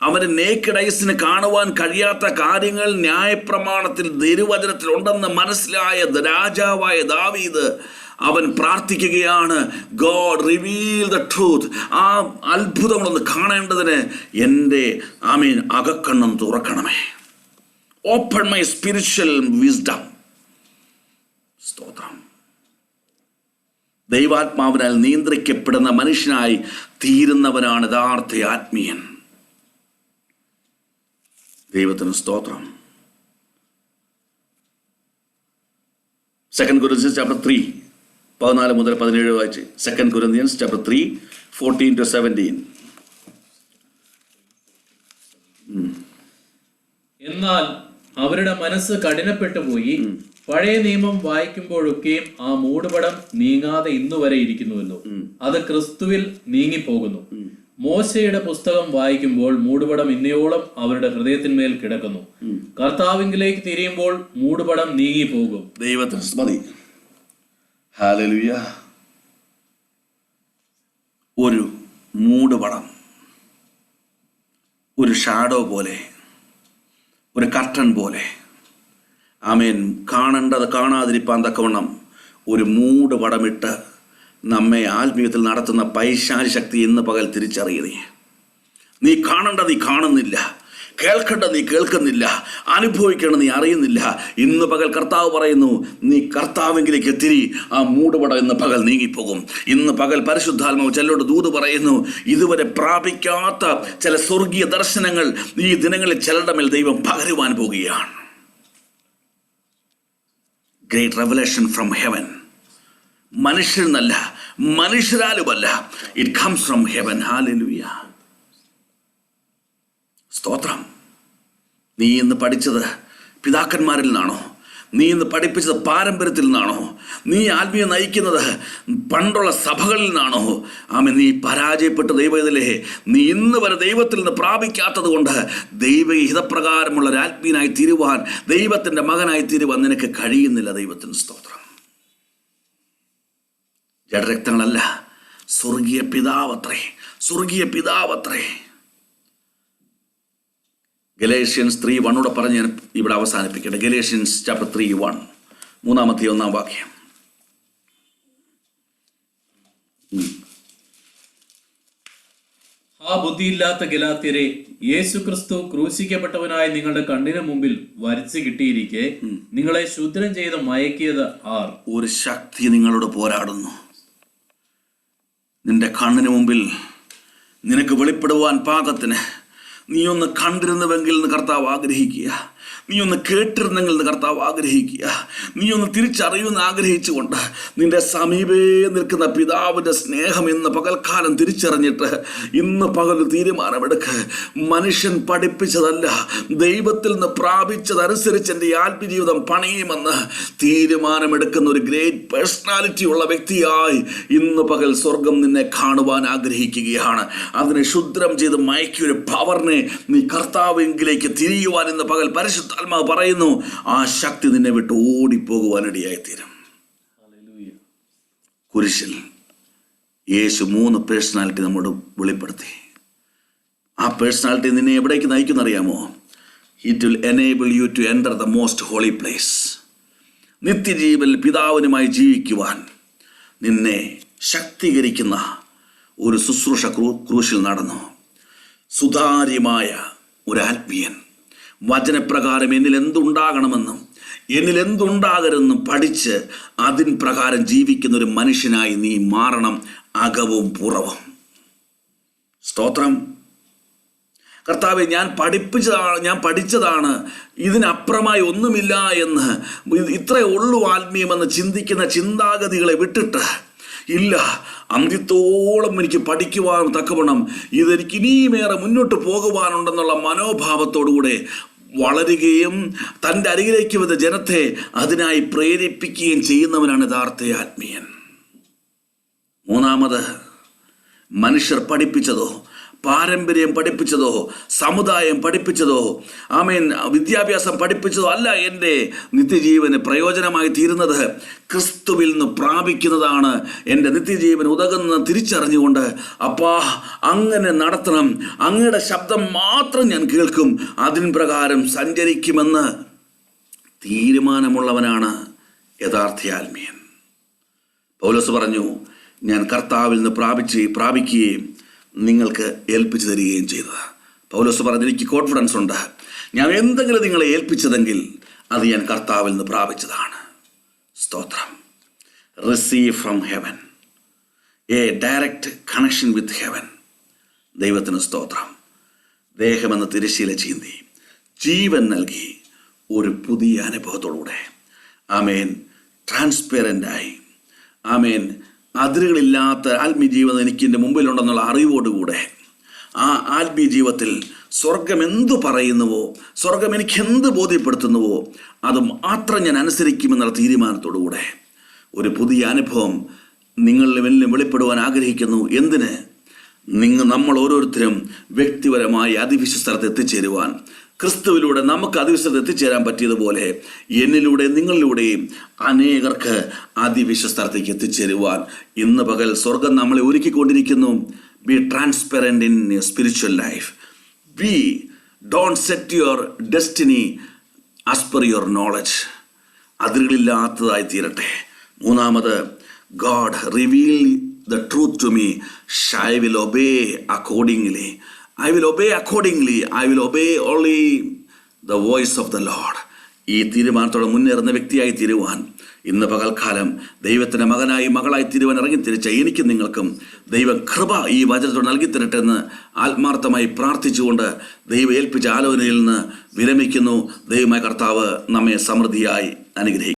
അവന് നേക്കഡ് ഐസിന് കാണുവാൻ കഴിയാത്ത കാര്യങ്ങൾ ന്യായപ്രമാണത്തിൽ തിരുവചനത്തിൽ ഉണ്ടെന്ന് മനസ്സിലായ രാജാവായ ദാവീദ് അവൻ പ്രാർത്ഥിക്കുകയാണ്, ഗോഡ് റിവീൽ ദ ട്രൂത്ത്. ആ അത്ഭുതങ്ങളൊന്ന് കാണേണ്ടതിന് എൻ്റെ അകക്കണ്ണം തുറക്കണമേ. Open my spiritual wisdom. സ്തോത്രം. ദൈവാത്മാവിനാൽ നിയന്ത്രിക്കപ്പെടുന്ന മനുഷ്യനായി തീരുന്നവനാണ് യഥാർത്ഥ ആത്മീയൻ. ദൈവത്തിന് സ്തോത്രം. 2 Corinthians chapter 3 14 മുതൽ 17 വായിച്ച്. 2 Corinthians chapter 3 14 to 17. എന്നാൽ അവരുടെ മനസ്സ് കഠിനപ്പെട്ടു പോയി. പഴയ നിയമം വായിക്കുമ്പോഴൊക്കെയും ആ മൂടുപടം നീങ്ങാതെ ഇന്നുവരെ ഇരിക്കുന്നുവല്ലോ. അത് ക്രിസ്തുവിൽ നീങ്ങിപ്പോകുന്നു. മോശയുടെ പുസ്തകം വായിക്കുമ്പോൾ മൂടുപടം ഇന്നയോളം അവരുടെ ഹൃദയത്തിന്മേൽ കിടക്കുന്നു. കർത്താവിങ്കിലേക്ക് തിരിയുമ്പോൾ മൂടുപടം നീങ്ങിപ്പോകും. ദൈവത്തിന് സ്തുതി. ഹല്ലേലൂയ. ഒരു മൂടുപടം, ഒരു ഷാഡോ പോലെ, ഒരു കർട്ടൻ പോലെ, ആമേൻ, കാണേണ്ടത് കാണാതിരിപ്പാൻ തക്കവണ്ണം ഒരു മൂടുപടമിട്ട് നമ്മെ ആത്മീയത്തിൽ നടത്തുന്ന പൈശാചി ശക്തി ഇന്ന് പകൽ തിരിച്ചറിയണേ. നീ കാണേണ്ടത് നീ കാണുന്നില്ല, കേൾക്കേണ്ടത് നീ കേൾക്കുന്നില്ല, അനുഭവിക്കേണ്ടത് നീ അറിയുന്നില്ല. ഇന്ന് പകൽ കർത്താവ് പറയുന്നു, നീ കർത്താവിലേക്ക് തിരി, ആ മൂടുപടം ഇന്ന് പകൽ നീങ്ങിപ്പോകും. ഇന്ന് പകൽ പരിശുദ്ധാത്മാവ് ചിലരോട് ദൂത് പറയുന്നു, ഇതുവരെ പ്രാപിക്കാത്ത ചില സ്വർഗീയ ദർശനങ്ങൾ ഈ ദിനങ്ങളിൽ ചിലരുടെ മേൽ ദൈവം പകരുവാൻ പോകുകയാണ്. Great revelation from heaven. മനുഷ്യരിൽ നിന്നല്ല, മനുഷ്യരാലുമല്ല, it comes from heaven. Hallelujah. സ്തോത്രം. നീ ഇന്ന് പഠിച്ചത് പിതാക്കന്മാരിൽ നിന്നാണോ? നീ ഇന്ന് പഠിപ്പിച്ചത് പാരമ്പര്യത്തിൽ നിന്നാണോ? നീ ആത്മീയം നയിക്കുന്നത് പണ്ടുള്ള സഭകളിൽ നിന്നാണോ? ആമേ, നീ പരാജയപ്പെട്ട ദൈവത്തിലെ നീ ഇന്ന് വരെ ദൈവത്തിൽ നിന്ന് പ്രാപിക്കാത്തത് കൊണ്ട് ദൈവഹിതപ്രകാരമുള്ള ഒരു ആത്മീയനായി തീരുവാൻ, ദൈവത്തിൻ്റെ മകനായി തീരുവാൻ നിനക്ക് കഴിയുന്നില്ല. ദൈവത്തിന് സ്തോത്രം. ജഡരക്തങ്ങളല്ല, സ്വർഗീയ പിതാവത്രേ, സ്വർഗീയ പിതാവത്രേ. ഗലേഷ്യൻസ് 3:1 പറഞ്ഞ് ഞാൻ ഇവിടെ അവസാനിപ്പിക്കട്ടെ. ഗലേഷ്യൻസ് ചാപ്റ്റർ 3:1, 3-1 വാക്യം. ആ ബുദ്ധിയില്ലാത്ത ഗലാത്യരെ, യേശു ക്രിസ്തു ക്രൂശിക്കപ്പെട്ടവനായി നിങ്ങളുടെ കണ്ണിന് മുമ്പിൽ വരച്ചു കിട്ടിയിരിക്കെ നിങ്ങളെ ശുദ്രം ചെയ്ത് മയക്കിയത് ആർ? ഒരു ശക്തി നിങ്ങളോട് പോരാടുന്നു. നിന്റെ കണ്ണിന് മുമ്പിൽ നിനക്ക് വെളിപ്പെടുവാൻ പാകത്തിന് നീ ഒന്ന് കണ്ടിരുന്നുവെങ്കിൽ എന്ന് കർത്താവ് ആഗ്രഹിക്കുക. നീ ഒന്ന് കേട്ടിരുന്നെങ്കിൽ എന്ന് കർത്താവ് ആഗ്രഹിക്കുക. നീ ഒന്ന് തിരിച്ചറിയുമെന്ന് ആഗ്രഹിച്ചുകൊണ്ട് നിന്റെ സമീപേ നിൽക്കുന്ന പിതാവിൻ്റെ സ്നേഹം ഇന്ന് പകൽക്കാലം തിരിച്ചറിഞ്ഞിട്ട് ഇന്ന് പകൽ തീരുമാനമെടുക്ക്. മനുഷ്യൻ പഠിപ്പിച്ചതല്ല, ദൈവത്തിൽ നിന്ന് പ്രാപിച്ചതനുസരിച്ച് എൻ്റെ ആത്മജീവിതം പണിയുമെന്ന് തീരുമാനമെടുക്കുന്ന ഒരു ഗ്രേറ്റ് പേഴ്സണാലിറ്റി ഉള്ള വ്യക്തിയായി ഇന്ന് പകൽ സ്വർഗം നിന്നെ കാണുവാൻ ആഗ്രഹിക്കുകയാണ്. അതിനെ ശുദ്രം ചെയ്ത് മയക്കിയൊരു പവറിനെ നീ കർത്താവിലേക്ക് തിരിയുവാൻ ഇന്ന് പകൽ പരിശുദ്ധാത്മാവ് പറയുന്നു. ആ ശക്തി നിന്നെ വിട്ട് ഓടിപ്പോകുവാനിടയായിത്തീരും. കുരിശിൽ യേശു 3 പേഴ്സണാലിറ്റി നമ്മോട് വെളിപ്പെടുത്തി. ആ പേഴ്സണാലിറ്റി നിന്നെ എവിടേക്ക് നയിക്കുന്നറിയാമോ? It will enable you to enter the most holy place. നിത്യജീവനിൽ പിതാവിനുമായി ജീവിക്കുവാൻ നിന്നെ ശക്തീകരിക്കുന്ന ഒരു ശുശ്രൂഷ ക്രൂശിൽ നടന്നു. സുതാര്യമായ ഒരു ആത്മീയൻ, വചനപ്രകാരം എന്നിൽ എന്തുണ്ടാകണമെന്നും എന്നിൽ എന്തുണ്ടാകരുതെന്നും പഠിച്ച് അതിൻ പ്രകാരം ജീവിക്കുന്ന ഒരു മനുഷ്യനായി നീ മാറണം, അകവും പുറവും. സ്തോത്രം. കർത്താവെ, ഞാൻ പഠിച്ചതാണ്, ഇതിനപ്പുറമായി ഒന്നുമില്ല എന്ന്, ഇത്രയേ ഉള്ളൂ ആത്മീയമെന്ന് ചിന്തിക്കുന്ന ചിന്താഗതികളെ വിട്ടിട്ട്, ഇല്ല, അന്ത്യത്തോളം എനിക്ക് പഠിക്കുവാൻ തക്കവണ്ണം ഇതെനിക്ക് ഇനിയുമേറെ മുന്നോട്ട് പോകുവാനുണ്ടെന്നുള്ള മനോഭാവത്തോടുകൂടെ വളരുകയും തൻ്റെ അരികിലേക്ക് വന്ന ജനത്തെ അതിനായി പ്രേരിപ്പിക്കുകയും ചെയ്യുന്നവനാണ് യഥാർത്ഥ ആത്മീയൻ. 3, മനുഷ്യർ പഠിപ്പിച്ചതോ, പാരമ്പര്യം പഠിപ്പിച്ചതോ, സമുദായം പഠിപ്പിച്ചതോ, ആമേൻ, വിദ്യാഭ്യാസം പഠിപ്പിച്ചതോ അല്ല എൻ്റെ നിത്യജീവന് പ്രയോജനമായി തീരുന്നത്. ക്രിസ്തുവിൽ നിന്ന് പ്രാപിക്കുന്നതാണ് എൻ്റെ നിത്യജീവൻ ഉതകുന്ന തിരിച്ചറിഞ്ഞുകൊണ്ട്, അപ്പാ അങ്ങനെ നടത്തണം, അങ്ങയുടെ ശബ്ദം മാത്രം ഞാൻ കേൾക്കും, അതിൻ പ്രകാരം സഞ്ചരിക്കുമെന്ന് തീരുമാനമുള്ളവനാണ് യഥാർത്ഥ ആത്മീയൻ. പൗലോസ് പറഞ്ഞു, ഞാൻ കർത്താവിൽ നിന്ന് പ്രാപിക്കുകയും നിങ്ങൾക്ക് ഏൽപ്പിച്ചു തരികയും ചെയ്തത്. പൗലോസ് പറഞ്ഞു, എനിക്ക് കോൺഫിഡൻസ് ഉണ്ട്, ഞാൻ എന്തെങ്കിലും നിങ്ങളെ ഏൽപ്പിച്ചതെങ്കിൽ അത് ഞാൻ കർത്താവിൽ നിന്ന് പ്രാപിച്ചതാണ്. സ്തോത്രം. Receive from heaven, A direct connection with heaven. ദൈവത്തിന് സ്തോത്രം. ദേഹമെന്ന തിരശ്ശീല ചീന്തി ജീവൻ നൽകി ഒരു പുതിയ അനുഭവത്തോടുകൂടെ, ആമേൻ, ട്രാൻസ്പെറൻ്റായി, ആമേൻ, അതിരുകളില്ലാത്ത ആത്മീയ ജീവിതം എനിക്ക് എൻ്റെ മുമ്പിലുണ്ടെന്നുള്ള അറിവോടുകൂടെ ആ ആത്മീയ ജീവിതത്തിൽ സ്വർഗം എന്തു പറയുന്നുവോ, സ്വർഗം എനിക്ക് എന്ത് ബോധ്യപ്പെടുത്തുന്നുവോ അത് മാത്രം ഞാൻ അനുസരിക്കുമെന്നുള്ള തീരുമാനത്തോടുകൂടെ ഒരു പുതിയ അനുഭവം നിങ്ങളിൽ വെളിപ്പെടുവാൻ ആഗ്രഹിക്കുന്നു. എന്തിന്? നമ്മൾ ഓരോരുത്തരും വ്യക്തിപരമായി അതിവിശ്വസ്തരത്ത് എത്തിച്ചേരുവാൻ, ക്രിസ്തുവിലൂടെ നമുക്ക് അതിവിശ്വസ്തരത്ത് എത്തിച്ചേരാൻ പറ്റിയതുപോലെ എന്നിലൂടെ നിങ്ങളിലൂടെയും അനേകർക്ക് അതിവിശ്വസ്തരത്തേക്ക് എത്തിച്ചേരുവാൻ ഇന്ന് പകൽ സ്വർഗം നമ്മളെ ഒരുക്കിക്കൊണ്ടിരിക്കുന്നു. Be transparent in spiritual life. Don't set your destiny as per your knowledge. അതിരുകളില്ലാത്തതായി തീരട്ടെ. മൂന്നാമത്, God reveal the truth to me, I will obey accordingly. I will obey accordingly. I will obey only the voice of the Lord. ഈ തീരുമാനത്തോടെ മുന്നേറുന്ന വ്യക്തിയായി തീരുവാൻ ഇന്ന് പകൽക്കാലം ദൈവത്തിൻ്റെ മകനായി മകളായി തീരുവാൻ ഇറങ്ങിത്തിരിച്ച എനിക്കും നിങ്ങൾക്കും ദൈവം കൃപ ഈ വചനത്തോട് നൽകി തരട്ടെ എന്ന് ആത്മാർത്ഥമായി പ്രാർത്ഥിച്ചുകൊണ്ട് ദൈവം ഏൽപ്പിച്ച ആലോചനയിൽ നിന്ന് വിരമിക്കുന്നു. ദൈവമായ കർത്താവ് നമ്മെ സമൃദ്ധിയായി അനുഗ്രഹിക്കും.